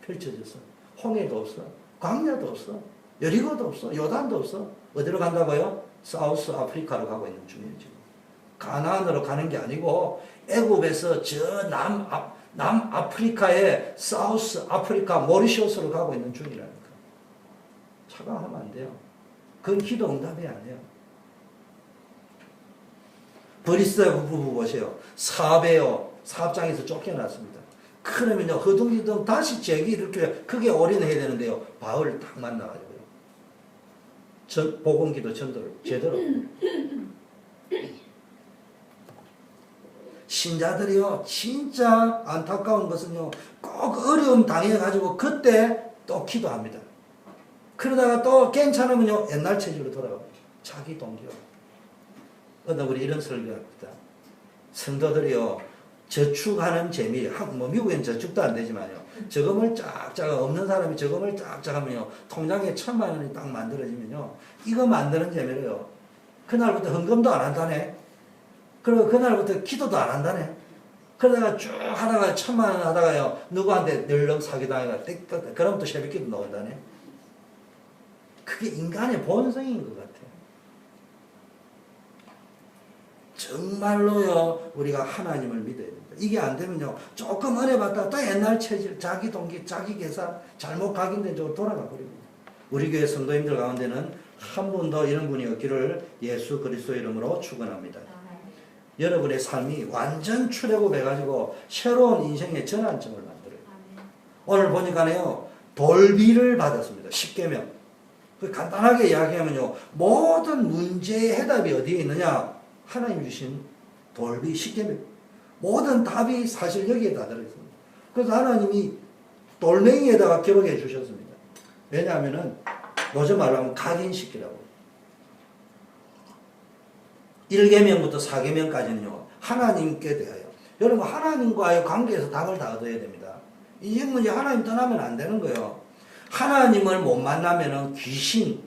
펼쳐져서 홍해도 없어, 광야도 없어, 여리고도 없어, 요단도 없어. 어디로 간다고요? 사우스 아프리카로 가고 있는 중이에요. 지금 가나안으로 가는 게 아니고 애굽에서 저 남아프리카의 사우스 아프리카 모리셔스로 가고 있는 중이라니까. 차가워하면 안 돼요. 그건 기도 응답이 아니에요. 브리스다 부부 보세요. 사업에요. 사업장에서 쫓겨났습니다. 그러면요, 허둥지둥 다시 재기 이렇게 크게 올인해야 되는데요. 바울을 딱 만나가지고요. 복음기도 전도를 제대로. 신자들이요, 진짜 안타까운 것은요, 꼭 어려움 당해가지고 그때 또 기도합니다. 그러다가 또 괜찮으면요, 옛날 체질로 돌아갑니다. 자기 동기요. 그러다 우리 이런 설교합니다. 성도들이요, 저축하는 재미, 뭐 미국엔 저축도 안 되지만요, 저금을 쫙쫙, 없는 사람이 저금을 쫙쫙 하면요, 통장에 1,000만 원이 딱 만들어지면요, 이거 만드는 재미로요, 그날부터 헌금도 안 한다네. 그리고 그날부터 기도도 안 한다네. 그러다가 쭉 하다가 1,000만 원 하다가요, 누구한테 널렁 사기당해가 그럼 또 새벽기도 나온다네. 그게 인간의 본성인 것 같아요. 정말로요, 우리가 하나님을 믿어야 됩니다. 이게 안 되면요, 조금 은혜 받다가 또 옛날 체질, 자기 동기, 자기 계산, 잘못 각인된 쪽으로 돌아가 버립니다. 우리 교회 성도님들 가운데는 한 분도 이런 분이 없기를 예수 그리스도 이름으로 축원합니다. 여러분의 삶이 완전 출애굽해가지고 새로운 인생의 전환점을 만들어요. 오늘 보니까요, 돌비를 받았습니다. 10계명. 간단하게 이야기하면요, 모든 문제의 해답이 어디에 있느냐? 하나님 주신 돌비 10계명. 모든 답이 사실 여기에 다 들어있습니다. 그래서 하나님이 돌멩이에다가 기록해 주셨습니다. 왜냐하면은 요즘 말로 하면 각인시키라고. 1계명부터 4계명까지는요, 하나님께 대하여. 여러분, 하나님과의 관계에서 답을 다 얻어야 됩니다. 인생 문제 하나님 떠나면 안 되는 거예요. 하나님을 못 만나면은 귀신,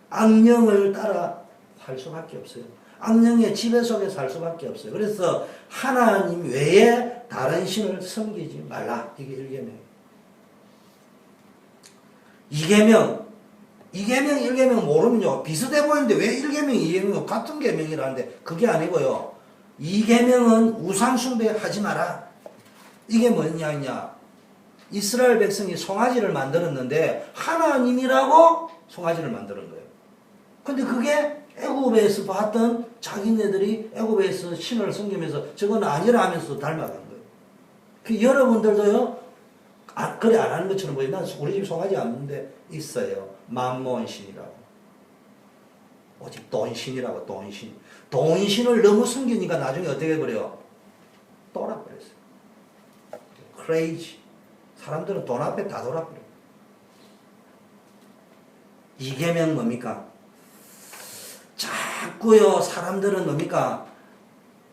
악령을 따라 살 수밖에 없어요. 악령의 지배 속에 살 수밖에 없어요. 그래서 하나님 외에 다른 신을 섬기지 말라. 이게 1계명이에요. 2계명, 1계명 모르면요, 비슷해 보이는데 왜 1계명, 2계명 같은 계명이라는데 그게 아니고요. 2계명은 우상숭배 하지 마라. 이게 뭐냐냐? 이스라엘 백성이 송아지를 만들었는데 하나님이라고 송아지를 만드는 거예요. 근데 그게 애굽에서 봤던 자기네들이 애굽에서 신을 섬기면서 저건 아니라 하면서 닮아간 거예요. 그 여러분들도요, 그래 안 하는 것처럼 보이면 난 우리 집 송아지 없는데 있어요. 만몬신이라고. 오직 돈신이라고, 돈신. 돈신을 너무 숨기니까 나중에 어떻게 해버려요? 돌아버렸어요. crazy. 사람들은 돈 앞에 다 돌아버려요. 2계명 뭡니까? 자꾸요, 사람들은 뭡니까?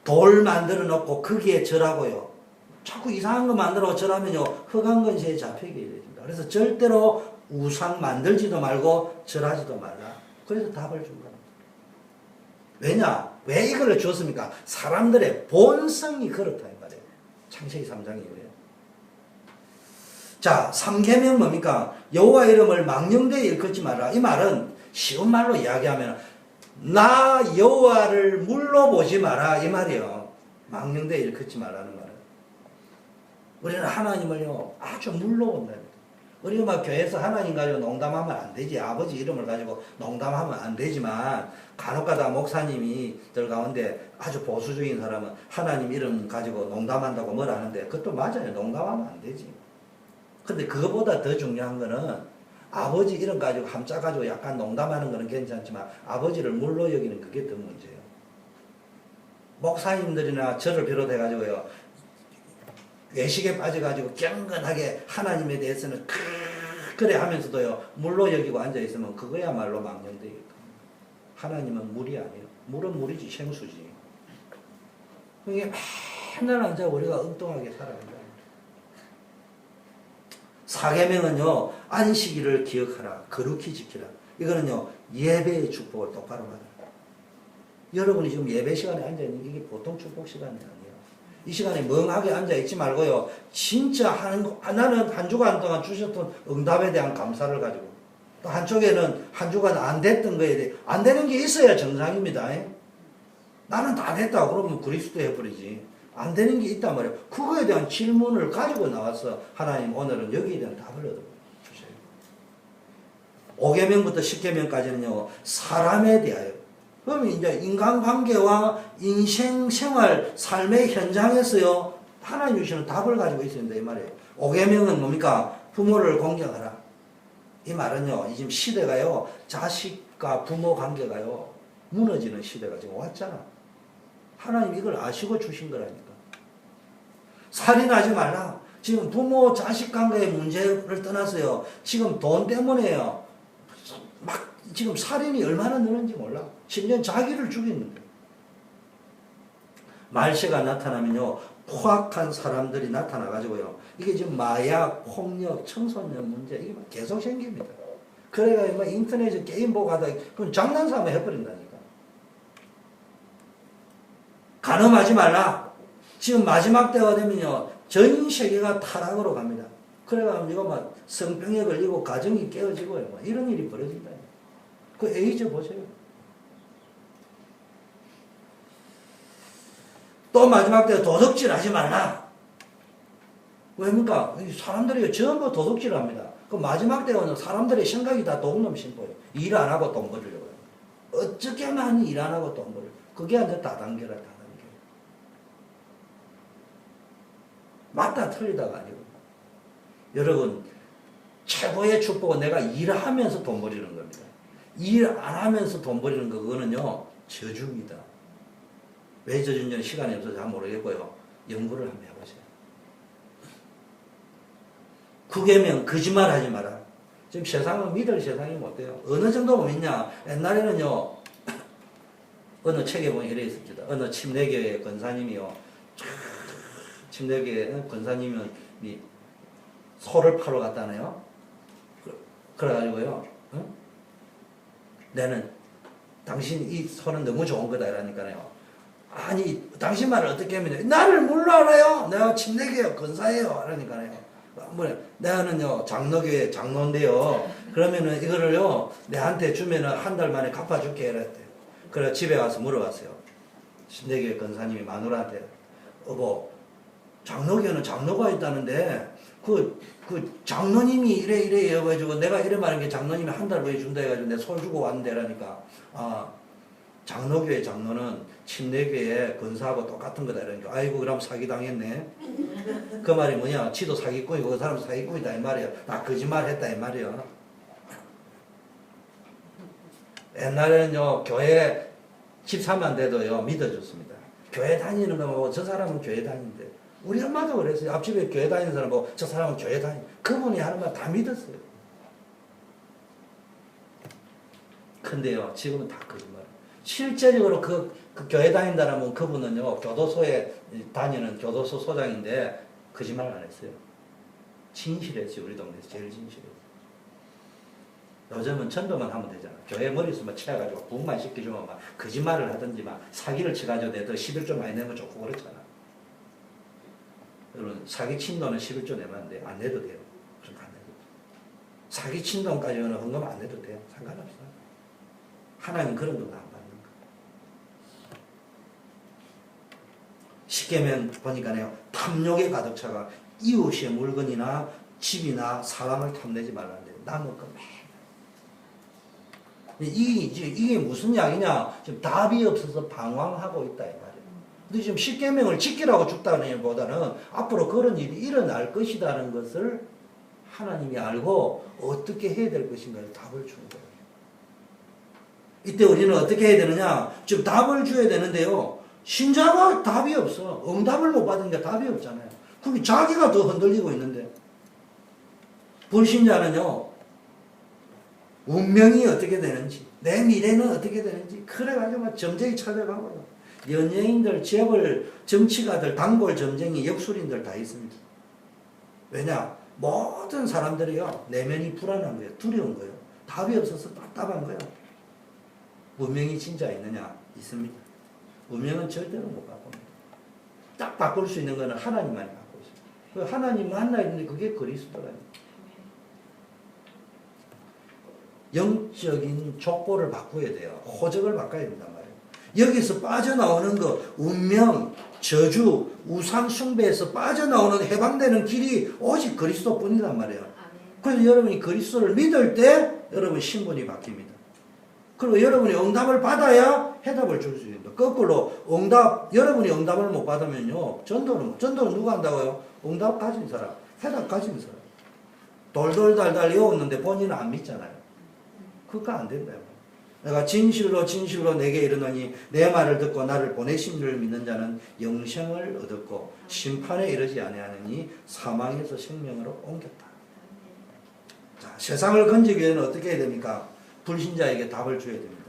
돌 만들어 놓고 거기에 절하고요. 자꾸 이상한 거 만들어 절하면요, 흑한 건시에 잡히게 됩니다. 그래서 절대로 우상 만들지도 말고 절하지도 말라. 그래서 답을 준 겁니다. 왜냐? 왜 이걸 줬습니까? 사람들의 본성이 그렇다 이 말이에요. 창세기 3장이에요. 자, 3계명 뭡니까? 여호와 이름을 망령되이 일컫지 마라. 이 말은 쉬운 말로 이야기하면 나 여호와를 물로 보지 마라 이 말이에요. 망령되이 일컫지 마라는 말은. 우리는 하나님을요, 아주 물로 본답니다. 우리가 막 교회에서 하나님 가지고 농담하면 안 되지. 아버지 이름을 가지고 농담하면 안 되지만 간혹가다 목사님이들 가운데 아주 보수적인 사람은 하나님 이름 가지고 농담한다고 뭘 하는데 그것도 맞아요. 농담하면 안 되지. 근데 그거보다 더 중요한 거는 아버지 이름 가지고 함자 가지고 약간 농담하는 거는 괜찮지만 아버지를 물로 여기는 그게 더 문제예요. 목사님들이나 저를 비롯해 가지고요, 외식에 빠져가지고 경건하게 하나님에 대해서는 그래 하면서도요, 물로 여기고 앉아있으면 그거야말로 망령되겠다. 하나님은 물이 아니에요. 물은 물이지, 생수지. 이게 맨날 앉아 우리가 엉뚱하게 살아간다. 4계명은요, 안식일을 기억하라, 거룩히 지키라. 이거는요, 예배의 축복을 똑바로 받아라. 여러분이 지금 예배 시간에 앉아있는 게 이게 보통 축복 시간이 아니에요. 이 시간에 멍하게 앉아있지 말고요, 진짜 나는 한 주간 동안 주셨던 응답에 대한 감사를 가지고, 또 한쪽에는 한 주간 안 됐던 거에 대해, 안 되는 게 있어야 정상입니다. 나는 다 됐다 그러면 그리스도 해버리지. 안 되는 게 있단 말이에요. 그거에 대한 질문을 가지고 나와서 하나님 오늘은 여기에 대한 답을 얻어주세요. 5계명부터 10계명까지는요, 사람에 대하여, 그러면 이제 인간관계와 인생 생활 삶의 현장에서요 하나님 주시는 답을 가지고 있어야 된다 이 말이에요. 5계명은 뭡니까? 부모를 공경하라. 이 말은요 지금 시대가요 자식과 부모 관계가요 무너지는 시대가 지금 왔잖아. 하나님 이걸 아시고 주신 거라니까. 살인하지 말라. 지금 부모 자식 관계의 문제를 떠나서요 지금 돈 때문에요 막 지금 살인이 얼마나 늘는지 몰라. 심지어 자기를 죽이는데. 말세가 나타나면요 포악한 사람들이 나타나가지고요 이게 지금 마약, 폭력, 청소년 문제 이게 막 계속 생깁니다. 그래가 막 인터넷에 게임 보고 하다 그럼 장난삼아 해버린다니까. 간음하지 말라. 지금 마지막 때가 되면요 전 세계가 타락으로 갑니다. 그래가 이거 막 성병에 걸리고 가정이 깨어지고요 막 이런 일이 벌어진다. 그 에이즈 보세요. 또 마지막 때 도둑질 하지 말라. 왜입니까? 사람들이 전부 도둑질 합니다. 그 마지막 때는 사람들의 생각이 다 도둑놈 심보요. 일 안 하고 돈 벌려고요. 어떻게 하면 일 안 하고 돈 벌려. 그게 아니라 다단계라 다단계. 맞다 틀리다가 아니고. 여러분 최고의 축복은 내가 일하면서 돈 벌이는 겁니다. 일 안 하면서 돈 벌이는 거 그거는요 저주입니다. 왜 저주인지는 시간이 없어서 잘 모르겠고요. 연구를 한번 해보세요. 9계명 거짓말 하지 마라. 지금 세상은 믿을 세상이 못 돼요. 어느 정도 믿냐? 옛날에는요 어느 책에 보면 이래 있습니다. 어느 침례교회 권사님이요 침례교회 권사님은 소를 파러 갔다네요. 그래가지고요 나는 당신 이 소는 너무 좋은 거다 이러니까요. 아니 당신 말을 어떻게 하면 나를 몰라 알아요. 내가 침례교회 권사예요. 그러니까요. 뭐래? 내가는요 장로교회 장로인데요. 그러면은 이거를요 내한테 주면은 한 달 만에 갚아줄게 이랬대요. 그래 집에 가서 물어봤어요. 침례교회 권사님이 마누라한테 여보 장로교회는 장로가 있다는데 그 장로님이 이래 해가지고 내가 이래 말한 게 장로님이 한 달 후에 준다 해가지고 내 손 주고 왔는데 라니까 장로교회 장로는 침례교회 권사하고 똑같은 거다 이러니까 아이고 그럼 사기당했네. 그 말이 뭐냐 지도 사기꾼이고 그 사람도 사기꾼이다 이 말이야. 나 거짓말 했다 이 말이야. 옛날에는요 교회 집사만 돼도요 믿어줬습니다. 교회 다니는 거 보고 저 사람은 교회 다니는데 우리 엄마도 그랬어요. 앞집에 교회 다니는 사람 보고 저 사람은 교회 다니 그분이 하는 말 다 믿었어요. 근데요 지금은 다 거짓말. 실제적으로 그 교회 다닌다라면 그분은요 교도소에 다니는 교도소 소장인데 거짓말 안 했어요. 진실했어요. 우리 동네에서 제일 진실했어요. 요즘은 전도만 하면 되잖아. 교회 머릿수만 채워가지고 부흥만 시켜주면 막 거짓말을 하든지 막 사기를 쳐가지고 내도 11조 많이 내면 좋고 그렇잖아. 여러분 사기 친 돈은 11조 내면 안 돼. 안 내도 돼요. 그러니까 안 내도 돼. 사기 친 돈까지는 헌금 안 내도 돼요. 상관없어. 하나님 그런 돈 안 받는 거. 10계명 보니까요. 탐욕에 가득 차가 이웃의 물건이나 집이나 사람을 탐내지 말라는데 남의 거 이게 무슨 이야기냐? 지금 답이 없어서 방황하고 있다 이 말이에요. 근데 지금 10계명을 지키라고 죽다는 보다는 앞으로 그런 일이 일어날 것이라는 것을 하나님이 알고 어떻게 해야 될 것인가를 답을 주는 거예요. 이때 우리는 어떻게 해야 되느냐? 지금 답을 줘야 되는데요. 신자가 답이 없어. 응답을 못 받으니까 답이 없잖아요. 그럼 자기가 더 흔들리고 있는데. 불신자는요. 운명이 어떻게 되는지 내 미래는 어떻게 되는지 그래가지고 막 점쟁이 찾아가고요. 연예인들, 재벌, 정치가들, 단골 점쟁이, 역술인들 다 있습니다. 왜냐? 모든 사람들이요. 내면이 불안한 거예요. 두려운 거예요. 답이 없어서 답답한 거예요. 운명이 진짜 있느냐? 있습니다. 운명은 절대로 못 바꿉니다. 딱 바꿀 수 있는 거는 하나님만이 바꿀 수 있어요. 하나님 만나 있는데 그게 그리스도라니까. 영적인 족보를 바꿔야 돼요. 호적을 바꿔야 된단 말이에요. 여기서 빠져나오는 거, 운명, 저주, 우상 숭배에서 빠져나오는 해방되는 길이 오직 그리스도뿐이란 말이에요. 그래서 여러분이 그리스도를 믿을 때 여러분 신분이 바뀝니다. 그리고 여러분이 응답을 받아야 해답을 줄 수 있습니다. 거꾸로 여러분이 응답을 못 받으면요, 전도는 누가 한다고요? 응답 가진 사람, 해답 가진 사람. 돌돌달달 외웠는데 본인은 안 믿잖아요. 그거 안 된다. 내가 진실로 내게 이르노니 내 말을 듣고 나를 보내신 이를 믿는 자는 영생을 얻었고 심판에 이르지 아니하느니 사망에서 생명으로 옮겼다. 자, 세상을 건지기 위해는 어떻게 해야 됩니까? 불신자에게 답을 줘야 됩니다.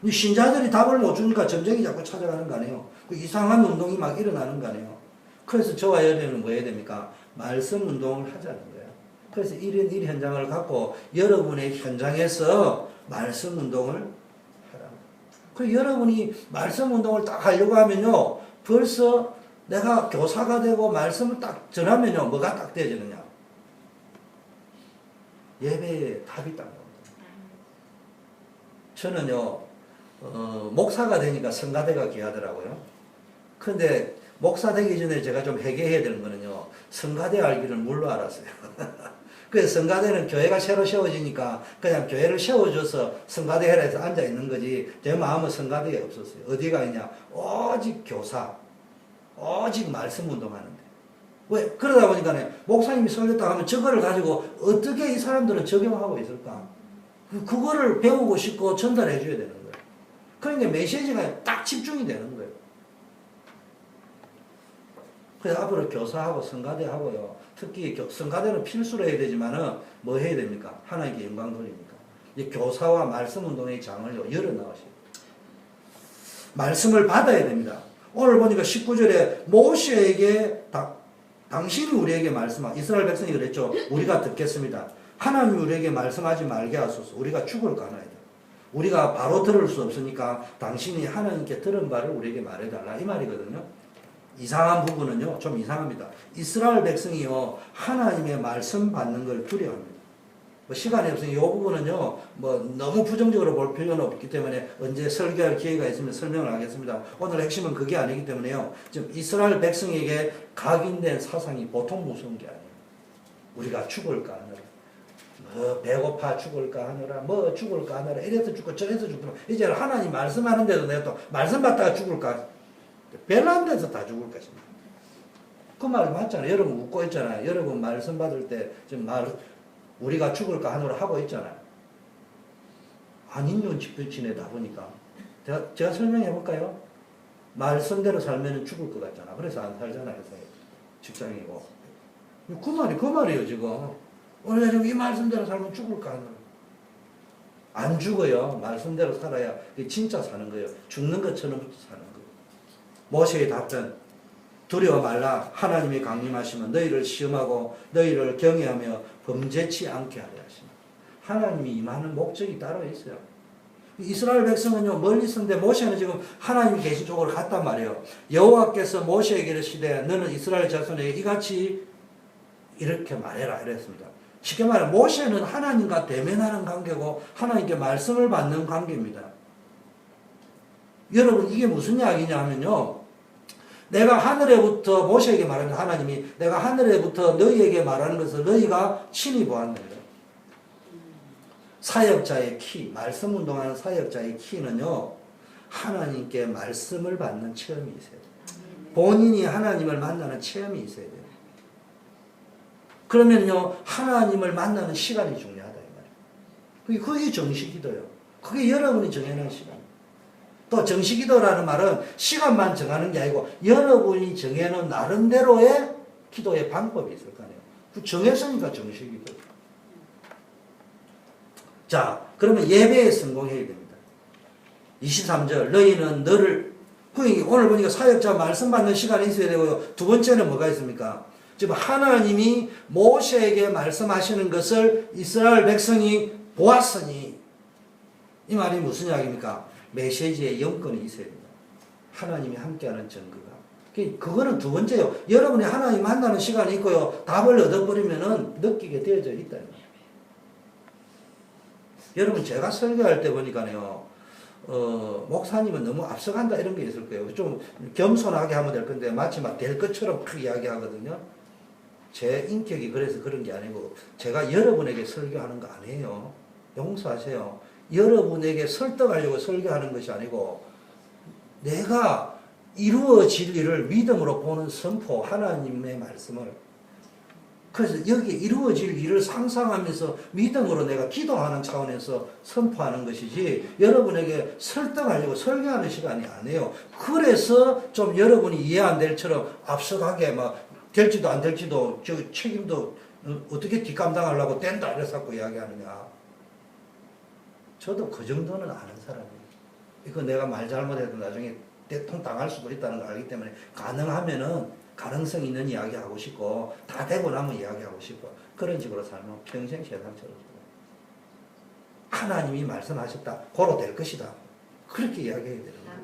이 신자들이 답을 못 주니까 점쟁이 자꾸 찾아가는 거 아니에요. 그 이상한 운동이 막 일어나는 거 아니에요. 그래서 저와 여러분은 뭐 해야 됩니까? 말씀 운동을 하자는 거예요. 그래서 이런 일 현장을 갖고 여러분의 현장에서 말씀 운동을 하라. 그 여러분이 말씀 운동을 딱 하려고 하면요, 벌써 내가 교사가 되고 말씀을 딱 전하면요, 뭐가 딱 되어지느냐? 예배에 답이 딱 나옵니다. 저는요, 목사가 되니까 성가대가 귀하더라고요. 그런데 목사 되기 전에 제가 좀 회개해야 되는 거는요, 성가대 알기를 물로 알았어요. 그래서 성가대는 교회가 새로 세워지니까 그냥 교회를 세워줘서 성가대 해라 해서 앉아 있는 거지, 제 마음은 성가대에 없었어요. 어디가 있냐? 오직 교사, 오직 말씀 운동하는데. 왜? 그러다 보니까 목사님이 설교했다 하면 저거를 가지고 어떻게 이 사람들은 적용하고 있을까? 그거를 배우고 싶고 전달해 줘야 되는 거예요. 그러니까 메시지가 딱 집중이 되는 거예요. 그래서 앞으로 교사하고 성가대하고요, 특히 성가대는 필수로 해야 되지만은 뭐 해야 됩니까? 하나님께 영광 돌리니까. 이 교사와 말씀 운동의 장을 열어나가셔야 돼요. 말씀을 받아야 됩니다. 오늘 보니까 19절에 모세에게 당신이 우리에게 말씀하, 이스라엘 백성이 그랬죠. 우리가 듣겠습니다. 하나님이 우리에게 말씀하지 말게 하소서. 우리가 죽을까 하나이다. 우리가 바로 들을 수 없으니까 당신이 하나님께 들은 바를 우리에게 말해달라, 이 말이거든요. 이상한 부분은요, 좀 이상합니다. 이스라엘 백성이요, 하나님의 말씀 받는 걸 두려워합니다. 뭐 시간이 없으니 이 부분은요, 뭐 너무 부정적으로 볼 필요는 없기 때문에 언제 설교할 기회가 있으면 설명을 하겠습니다. 오늘 핵심은 그게 아니기 때문에요, 지금 이스라엘 백성에게 각인된 사상이 보통 무서운 게 아니에요. 우리가 죽을까 하느라, 뭐 배고파 죽을까 하느라, 뭐 죽을까 하느라, 이래서 죽고 저래서 죽고, 이제 하나님 말씀하는데도 내가 또 말씀 받다가 죽을까, 별난 데서 다 죽을 것입니다. 그 말 맞잖아요. 여러분 웃고 있잖아요. 여러분 말씀 받을 때 지금 우리가 죽을까 하느라 하고 있잖아요. 아닌 눈치 지내다 보니까 제가 설명해 볼까요? 말씀대로 살면 죽을 것 같잖아. 그래서 안 살잖아요. 직장이고. 그 말이에요 지금. 우리가 지금 이 말씀대로 살면 죽을까 하느라. 안 죽어요. 말씀대로 살아야 진짜 사는 거예요. 죽는 것처럼 사는 거예요. 모세의 답변, 두려워 말라. 하나님이 강림하시면 너희를 시험하고 너희를 경외하며 범죄치 않게 하려 하시나. 하나님이 임하는 목적이 따로 있어요. 이스라엘 백성은요, 멀리 있었는데 모세는 지금 하나님이 계신 쪽으로 갔단 말이에요. 여호와께서 모세에게 이르시되 너는 이스라엘 자손에게 이같이 이렇게 말해라 이랬습니다. 쉽게 말해 모세는 하나님과 대면하는 관계고 하나님께 말씀을 받는 관계입니다. 여러분 이게 무슨 이야기냐 하면요, 내가 하늘에부터 모세에게 말하는, 하나님이 내가 하늘에부터 너희에게 말하는 것을 너희가 친히 보았느니라. 사역자의 키, 말씀 운동하는 사역자의 키는요, 하나님께 말씀을 받는 체험이 있어야 돼요. 본인이 하나님을 만나는 체험이 있어야 돼요. 그러면요, 하나님을 만나는 시간이 중요하다 이 말이에요. 그게 정식기도예요. 그게 여러분이 정해놓은 시간. 또 정식기도라는 말은 시간만 정하는 게 아니고 여러분이 정해놓은 나름대로의 기도의 방법이 있을 거 아니에요. 그 정했으니까 정식기도. 자, 그러면 예배에 성공해야 됩니다. 23절 너희는 너를, 오늘 보니까 사역자 말씀 받는 시간이 있어야 되고요. 두 번째는 뭐가 있습니까? 지금 하나님이 모세에게 말씀하시는 것을 이스라엘 백성이 보았으니, 이 말이 무슨 이야기입니까? 메시지의 영권이 있어야 됩니다. 하나님이 함께하는 증거가. 그거는 두 번째요. 여러분이 하나님 만나는 시간이 있고요, 답을 얻어버리면은 느끼게 되어져 있다. 여러분 제가 설교할 때 보니까요, 목사님은 너무 앞서간다 이런 게 있을 거예요. 좀 겸손하게 하면 될 건데 마치 막 될 것처럼 크게 이야기하거든요. 제 인격이 그래서 그런 게 아니고 제가 여러분에게 설교하는 거 아니에요. 용서하세요. 여러분에게 설득하려고 설교하는 것이 아니고 내가 이루어질 일을 믿음으로 보는 선포, 하나님의 말씀을. 그래서 여기 이루어질 일을 상상하면서 믿음으로 내가 기도하는 차원에서 선포하는 것이지 여러분에게 설득하려고 설교하는 시간이 아니에요. 그래서 좀 여러분이 이해 안 될처럼 앞서가게 막 될지도 안 될지도 저 책임도 어떻게 뒷감당하려고 된다 이래서 이야기하느냐. 저도 그 정도는 아는 사람이에요. 이거 내가 말 잘못해도 나중에 대통 당할 수도 있다는 걸 알기 때문에 가능하면은 가능성 있는 이야기 하고 싶고 다 되고 나면 이야기하고 싶고 그런 식으로 살면 평생 세상처럼 하나님이 말씀하셨다. 고로 될 것이다. 그렇게 이야기해야 되는 거예요.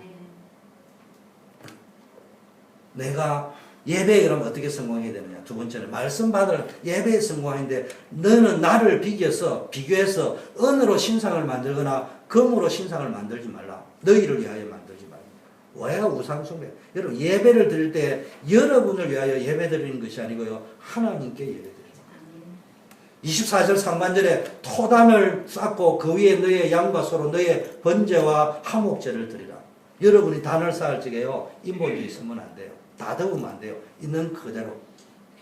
내가 예배에 그러면 어떻게 성공해야 되느냐. 두 번째는 말씀 받을 예배에 성공하는데 너는 나를 비교해서 은으로 신상을 만들거나 금으로 신상을 만들지 말라. 너희를 위하여 만들지 말라. 왜 우상숭배? 여러분 예배를 드릴 때 여러분을 위하여 예배 드리는 것이 아니고요. 하나님께 예배 드리는 거예요. 24절 상반절에 토단을 쌓고 그 위에 너의 양과 소로 너의 번제와 화목제를 드리라. 여러분이 단을 쌓을 적에요. 인본주 있으면 안 돼요. 다듬으면 안 돼요. 있는 그대로.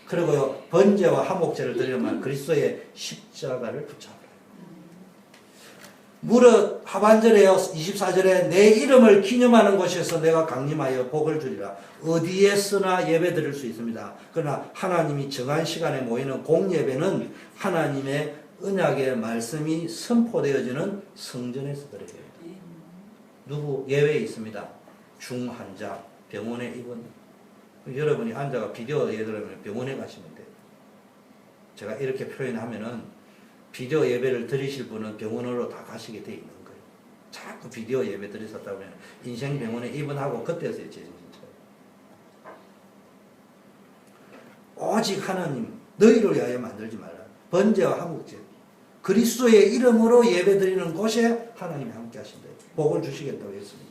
그리고요, 번제와 화목제를 드리려면 그리스도의 십자가를 붙잡아요. 무릇 하반절에요, 24절에 내 이름을 기념하는 곳에서 내가 강림하여 복을 주리라. 어디에 쓰나 예배 드릴 수 있습니다. 그러나 하나님이 정한 시간에 모이는 공예배는 하나님의 언약의 말씀이 선포되어지는 성전에서 드려야 됩니다. 누구 예외에 있습니다. 중환자, 병원에 입원. 여러분이 앉아가 비디오 예를 들면 병원에 가시면 돼요. 제가 이렇게 표현하면은 비디오 예배를 드리실 분은 병원으로 다 가시게 돼 있는 거예요. 자꾸 비디오 예배 드리셨다 보면 인생 병원에 입원하고 그때서야 재정신차려요. 오직 하나님 너희를 위하여 만들지 말라. 번제와 화목제 그리스도의 이름으로 예배 드리는 곳에 하나님이 함께 하신대요. 복을 주시겠다고 했습니다.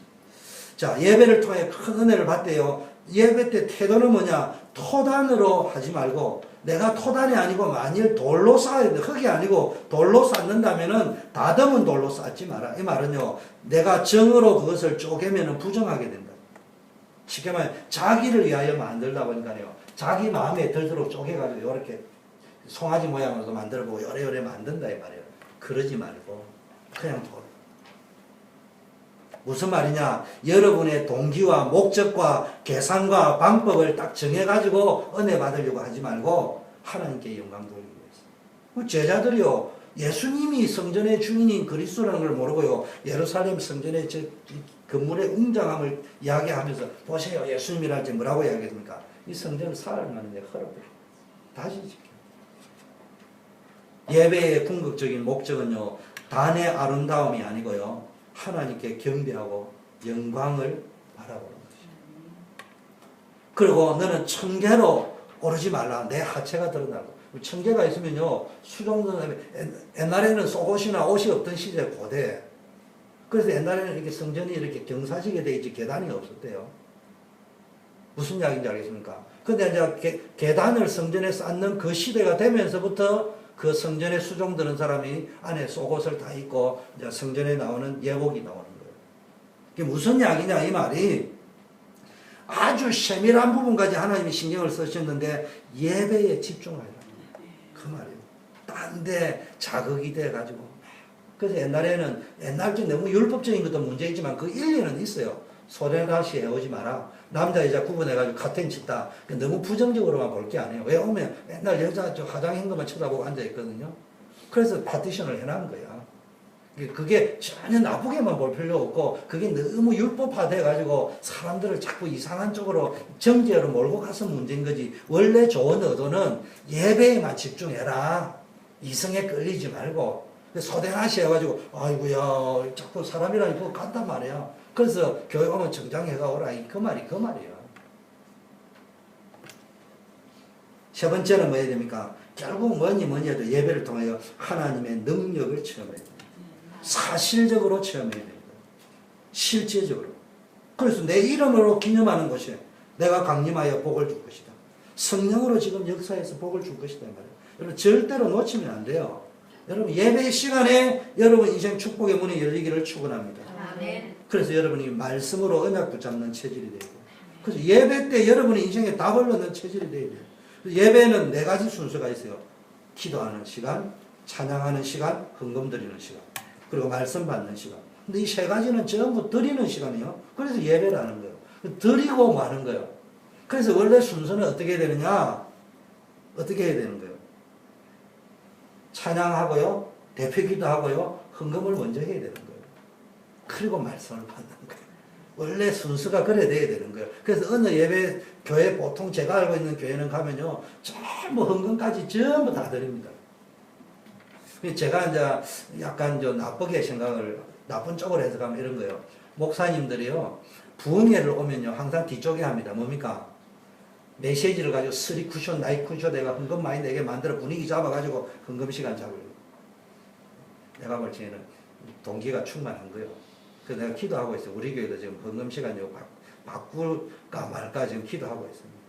자, 예배를 통해 큰 은혜를 받대요. 예배 때 태도는 뭐냐? 토단으로 하지 말고 내가 토단이 아니고 만일 돌로 쌓아야 돼. 흙이 아니고 돌로 쌓는다면은 다듬은 돌로 쌓지 마라. 이 말은요. 내가 정으로 그것을 쪼개면은 부정하게 된다. 쉽게 말해 자기를 위하여 만들다 보니까요. 자기 마음에 들도록 쪼개가지고 이렇게 송아지 모양으로도 만들고 요래요래 만든다 이 말이에요. 그러지 말고 그냥 돌. 무슨 말이냐? 여러분의 동기와 목적과 계산과 방법을 딱 정해가지고 은혜 받으려고 하지 말고 하나님께 영광 돌리기 위해서. 제자들이요. 예수님이 성전의 주인인 그리스도라는 걸 모르고요. 예루살렘 성전의 저 건물의 웅장함을 이야기하면서 보세요. 예수님이랄지 뭐라고 이야기했습니까? 이 성전을 사흘 만에 헐어버려. 다시 지켜. 예배의 궁극적인 목적은요. 단의 아름다움이 아니고요. 하나님께 경배하고 영광을 바라보는 것이죠. 그리고 너는 청계로 오르지 말라. 내 하체가 드러나고. 청계가 있으면요. 수종는 옛날에는 속옷이나 옷이 없던 시대 고대. 그래서 옛날에는 이렇게 성전이 이렇게 경사지게 돼 있지 계단이 없었대요. 무슨 이야기인지 알겠습니까? 근데 이제 계단을 성전에 쌓는 그 시대가 되면서부터 그 성전에 수종드는 사람이 안에 속옷을 다 입고 이제 성전에 나오는 예복이 나오는 거예요. 이게 무슨 이야기냐 이 말이 아주 세밀한 부분까지 하나님이 신경을 쓰셨는데 예배에 집중하라 그 말이에요. 딴 데 자극이 돼가지고 그래서 옛날쯤 너무 율법적인 것도 문제이지만 그 일리는 있어요. 소래다시 해오지 마라. 남자 여자 구분해가지고 카텐 쳤다. 너무 부정적으로만 볼 게 아니에요. 왜 오면 맨날 여자 저 화장한 것만 쳐다보고 앉아있거든요. 그래서 파티션을 해놓은 거야. 그게 전혀 나쁘게만 볼 필요 없고 그게 너무 율법화돼가지고 사람들을 자꾸 이상한 쪽으로 정죄로 몰고 가서 문제인 거지. 원래 좋은 의도는 예배에만 집중해라. 이성에 끌리지 말고 소대나시 해가지고 아이고야 자꾸 사람이랑 그거 간단 말이야. 그래서 교회 오면 정장해가 오라. 그 말이야. 세 번째는 뭐 해야 됩니까? 결국 뭐니 해도 예배를 통하여 하나님의 능력을 체험해야 됩니다. 사실적으로 체험해야 됩니다. 실제적으로. 그래서 내 이름으로 기념하는 것이 내가 강림하여 복을 줄 것이다. 성령으로 지금 역사에서 복을 줄 것이다. 말이에요. 여러분 절대로 놓치면 안 돼요. 여러분 예배 시간에 여러분 인생 축복의 문이 열리기를 축원합니다. 아멘. 그래서 여러분이 말씀으로 언약 붙잡는 체질이 되고, 그래서 예배 때 여러분이 인생에 답을 얻는 체질이 돼야 돼요. 예배는 네 가지 순서가 있어요. 기도하는 시간, 찬양하는 시간, 헌금 드리는 시간, 그리고 말씀 받는 시간. 근데 이 세 가지는 전부 드리는 시간이에요. 그래서 예배를 하는 거예요. 드리고 마는 거예요. 그래서 원래 순서는 어떻게 해야 되느냐? 어떻게 해야 되는 거예요? 찬양하고요, 대표기도 하고요, 헌금을 먼저 해야 되는 거예요. 그리고 말씀을 받는 거예요. 원래 순서가 그래 돼야 되는 거예요. 그래서 어느 예배 교회, 보통 제가 알고 있는 교회는 가면요, 전부 헌금까지 전부 다 드립니다. 제가 이제 약간 좀 나쁘게 생각을, 나쁜 쪽으로 해석하면 이런 거예요. 목사님들이요, 부흥회를 오면요, 항상 뒤쪽에 합니다. 뭡니까? 메시지를 가지고 스리 쿠션, 나이 쿠션 내가 헌금 많이 내게 만들어 분위기 잡아가지고 헌금 시간 잡으려고. 내가 볼 때는 동기가 충만한 거예요. 그래서 내가 기도하고 있어요. 우리 교회도 지금 헌금 시간 요 바꿀까 말까 지금 기도하고 있습니다.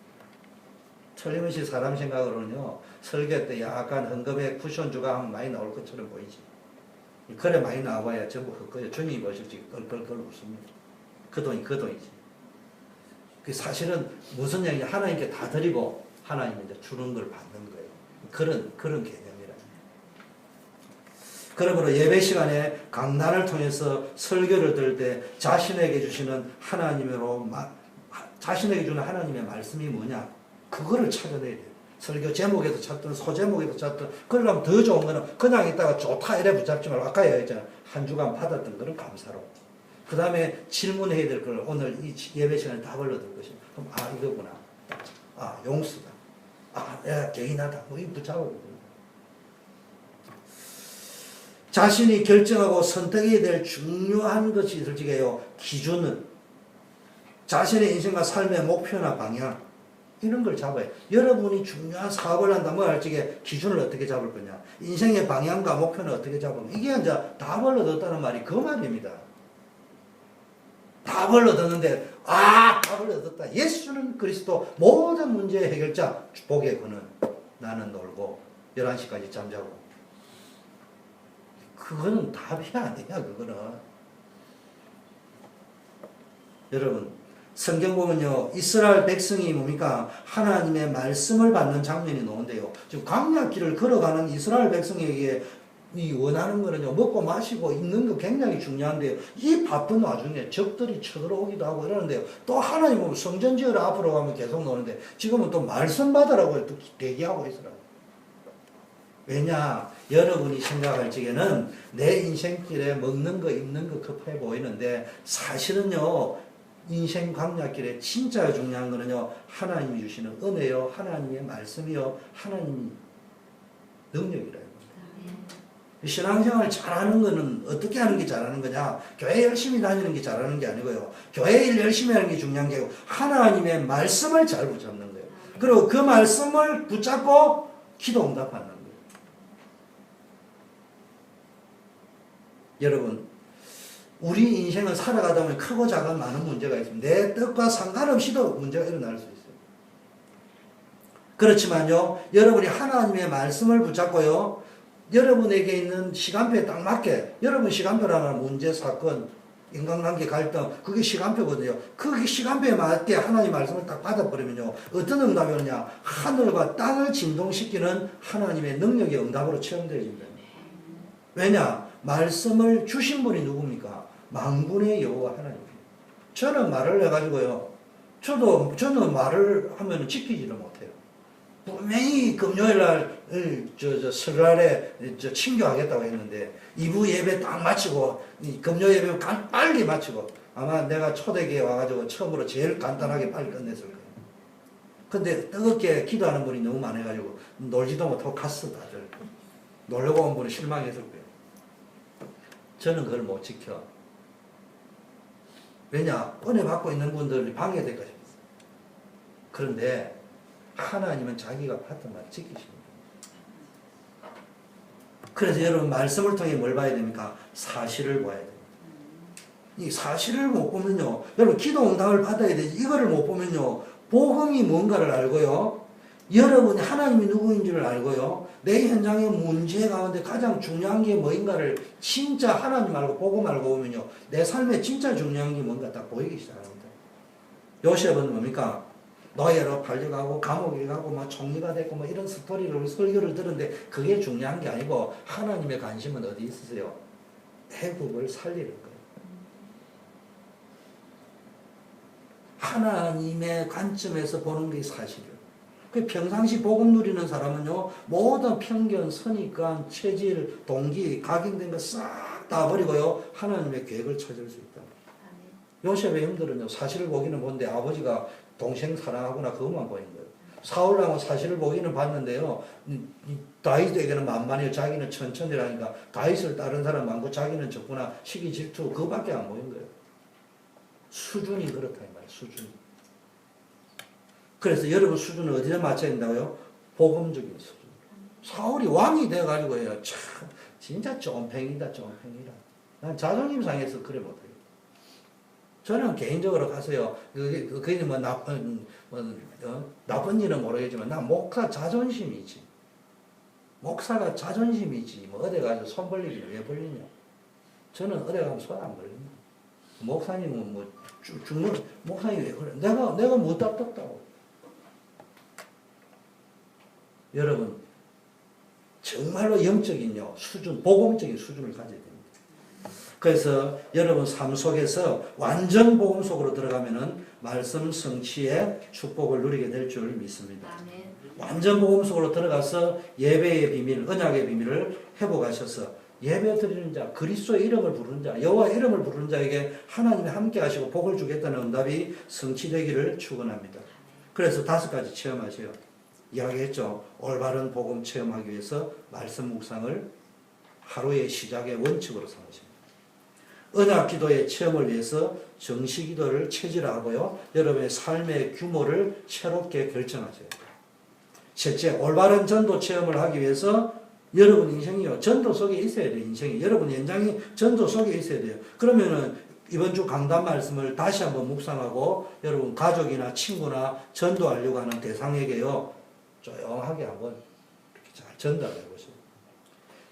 틀림없이 사람 생각으로는요, 설교 때 약간 헌금에 쿠션 주가 하면 많이 나올 것처럼 보이지. 그래 많이 나와야 전부 헛거예요. 주님이 보실지 껄껄껄 웃습니다. 그 돈이 그 돈이지. 그 사실은 무슨 얘기냐, 하나님께 다 드리고 하나님이 이제 주는 걸 받는 거예요. 그런 개념이라. 그러므로 예배 시간에 강단을 통해서 설교를 들을 때 자신에게 주시는 자신에게 주는 하나님의 말씀이 뭐냐, 그거를 찾아내야 돼요. 설교 제목에도 찾든 소제목에도 찾든. 그러려면 더 좋은 거는 그냥 있다가 좋다 이래 붙잡지 말고, 아까 얘기했잖아, 한 주간 받았던 거는 감사로. 그 다음에 질문해야 될 걸 오늘 이 예배 시간에 답을 얻을 것이다. 그럼 이거구나. 용수다. 내가 개인하다. 뭐 이거 붙잡아보고. 자신이 결정하고 선택해야 될 중요한 것이 솔직해요. 기준은 자신의 인생과 삶의 목표나 방향, 이런 걸 잡아요. 여러분이 중요한 사업을 한다 뭐 할 적에 기준을 어떻게 잡을 거냐, 인생의 방향과 목표는 어떻게 잡을 거냐, 이게 이제 답을 얻었다는 말이 그 말입니다. 답을 얻었는데, 답을 얻었다. 예수는 그리스도 모든 문제의 해결자, 복의 그는. 나는 놀고 11시까지 잠자고. 그거는 답이 아니야, 그거는. 여러분, 성경 보면요, 이스라엘 백성이 뭡니까? 하나님의 말씀을 받는 장면이 나오는데요. 지금 광야길을 걸어가는 이스라엘 백성에게 이 원하는 거는요, 먹고 마시고 입는 거 굉장히 중요한데요, 이 바쁜 와중에 적들이 쳐들어오기도 하고 이러는데요, 또 하나님은 성전 지으러 앞으로 가면 계속 나오는데, 지금은 또 말씀 받으라고 또 대기하고 있으라고. 왜냐? 여러분이 생각할 적에는 내 인생길에 먹는 거 입는 거 급해 보이는데, 사실은요, 인생 광야길에 진짜 중요한 거는요, 하나님이 주시는 은혜요, 하나님의 말씀이요, 하나님 능력이라요. 신앙생활 잘하는 거는 어떻게 하는 게 잘하는 거냐? 교회 열심히 다니는 게 잘하는 게 아니고요, 교회 일 열심히 하는 게 중요한 게 아니고 하나님의 말씀을 잘 붙잡는 거예요. 그리고 그 말씀을 붙잡고 기도 응답하는 거예요. 여러분, 우리 인생을 살아가다 보면 크고 작은 많은 문제가 있습니다. 내 뜻과 상관없이도 문제가 일어날 수 있어요. 그렇지만요, 여러분이 하나님의 말씀을 붙잡고요, 여러분에게 있는 시간표에 딱 맞게, 여러분 시간표라면 문제, 사건, 인간관계 갈등, 그게 시간표거든요. 그 시간표에 맞게 하나님 말씀을 딱 받아버리면요, 어떤 응답이 오느냐, 하늘과 땅을 진동시키는 하나님의 능력의 응답으로 체험되어집니다. 왜냐? 말씀을 주신 분이 누굽니까? 만군의 여호와 하나님입니다. 저는 말을 해가지고요, 저는 말을 하면 지키지를 못해요. 분명히 금요일날 설날에 친교하겠다고 했는데 2부 예배 딱 마치고 금요 예배 빨리 마치고, 아마 내가 초대기에 와가지고 처음으로 제일 간단하게 빨리 끝냈을 거예요. 근데 뜨겁게 기도하는 분이 너무 많아가지고 놀지도 못하고 갔어. 다들 놀려고 온 분이 실망했을 거예요. 저는 그걸 못 지켜. 왜냐? 은혜 받고 있는 분들이 방해될 것입니다. 그런데 하나님은 자기가 받은 말 지키십니다. 그래서 여러분, 말씀을 통해 뭘 봐야 됩니까? 사실을 봐야 됩니다. 이 사실을 못 보면요, 여러분 기도 응답을 받아야 되지, 이거를 못 보면요, 복음이 뭔가를 알고요, 여러분이 하나님이 누구인지를 알고요, 내 현장의 문제 가운데 가장 중요한 게 뭐인가를 진짜 하나님 말고 보고 말고 보면요. 내 삶에 진짜 중요한 게 뭔가 딱 보이기 시작합니다. 요셉은 뭡니까? 노예로 팔려가고 감옥에 가고 뭐 총리가 됐고 뭐 이런 스토리를 설교를 들었는데 그게 중요한 게 아니고 하나님의 관심은 어디 있으세요? 애국을 살리는 거예요. 하나님의 관점에서 보는 게 사실이에요. 그 평상시 복음 누리는 사람은요, 모든 편견, 선입관, 체질, 동기, 각인된 거 싹 다 버리고요, 하나님의 계획을 찾을 수 있다. 요셉의 형들은요, 사실을 보기는 본데 아버지가 동생 사랑하구나 그것만 보인 거예요. 사울하고 사실을 보기는 봤는데요, 다윗에게는 만만해요. 자기는 천천히라니까 다윗을 다른 사람 많고 자기는 적구나 시기 질투 그거밖에 안 보인 거예요. 수준이 그렇다 이 말이에요. 수준이. 그래서 여러분 수준을 어디다 맞춰야 된다고요? 복음적인 수준. 사울이 왕이 돼가지고요, 참 진짜 쫌팽이다. 난 자존심 상해서 그래 못해요. 저는 개인적으로 가서요, 그게 뭐 나쁜 일은 모르겠지만, 나 목사 자존심이지. 목사가 자존심이지. 뭐 어디 가서 손 벌리기는 왜 벌리냐. 저는 어디 가면 손 안 벌립니다. 목사님은 뭐 죽는, 목사님이 왜 그래. 내가 못 답답다고. 여러분, 정말로 영적인요, 수준, 복음적인 수준을 가져야 됩니다. 그래서 여러분 삶 속에서 완전 복음 속으로 들어가면은 말씀 성취의 축복을 누리게 될 줄 믿습니다. 아멘. 완전 복음 속으로 들어가서 예배의 비밀, 언약의 비밀을 회복하셔서 예배 드리는 자, 그리스도의 이름을 부르는 자, 여호와의 이름을 부르는 자에게 하나님이 함께 하시고 복을 주겠다는 응답이 성취되기를 축원합니다. 그래서 5가지 체험하세요. 이야기했죠. 올바른 복음 체험하기 위해서 말씀 묵상을 하루의 시작의 원칙으로 삼으십니다. 언약 기도의 체험을 위해서 정시 기도를 체질화하고요. 여러분의 삶의 규모를 새롭게 결정하셔야 돼요. 셋째, 올바른 전도 체험을 하기 위해서 여러분 인생이요, 전도 속에 있어야 돼요. 인생이. 여러분 현장이 전도 속에 있어야 돼요. 그러면은 이번 주 강단 말씀을 다시 한번 묵상하고 여러분 가족이나 친구나 전도하려고 하는 대상에게요, 조용하게 한번 이렇게 잘 전달해 보세요.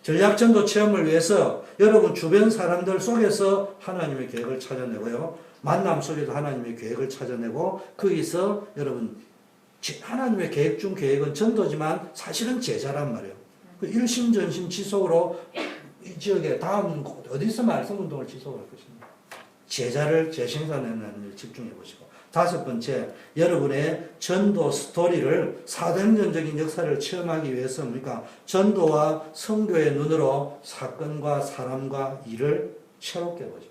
전략 전도 체험을 위해서 여러분 주변 사람들 속에서 하나님의 계획을 찾아내고요. 만남 속에서 하나님의 계획을 찾아내고 거기서 여러분 하나님의 계획 중 계획은 전도지만 사실은 제자란 말이에요. 그 일심전심 지속으로 이 지역에 다음 어디서 말씀 운동을 지속할 것입니다. 제자를 재생산하는 일 집중해 보시고 5번째, 여러분의 전도 스토리를 사도행전적인 역사를 체험하기 위해서 뭡니까? 전도와 선교의 눈으로 사건과 사람과 일을 새롭게 보죠.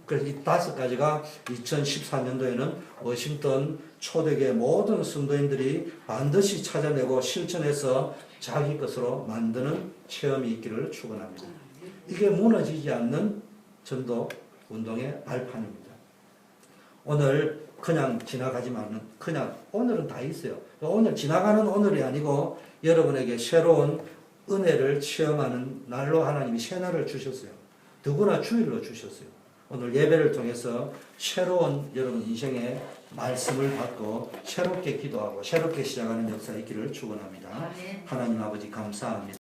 그래서 이 5가지가 2014년도에는 워싱턴 초대교회 모든 성도인들이 반드시 찾아내고 실천해서 자기 것으로 만드는 체험이 있기를 축원합니다. 이게 무너지지 않는 전도 운동의 발판입니다. 오늘 그냥 지나가지만은 그냥 오늘은 다 있어요. 오늘 지나가는 오늘이 아니고 여러분에게 새로운 은혜를 체험하는 날로 하나님이 새 날을 주셨어요. 더구나 주일로 주셨어요. 오늘 예배를 통해서 새로운 여러분 인생의 말씀을 받고 새롭게 기도하고 새롭게 시작하는 역사 있기를 축원합니다. 하나님 아버지 감사합니다.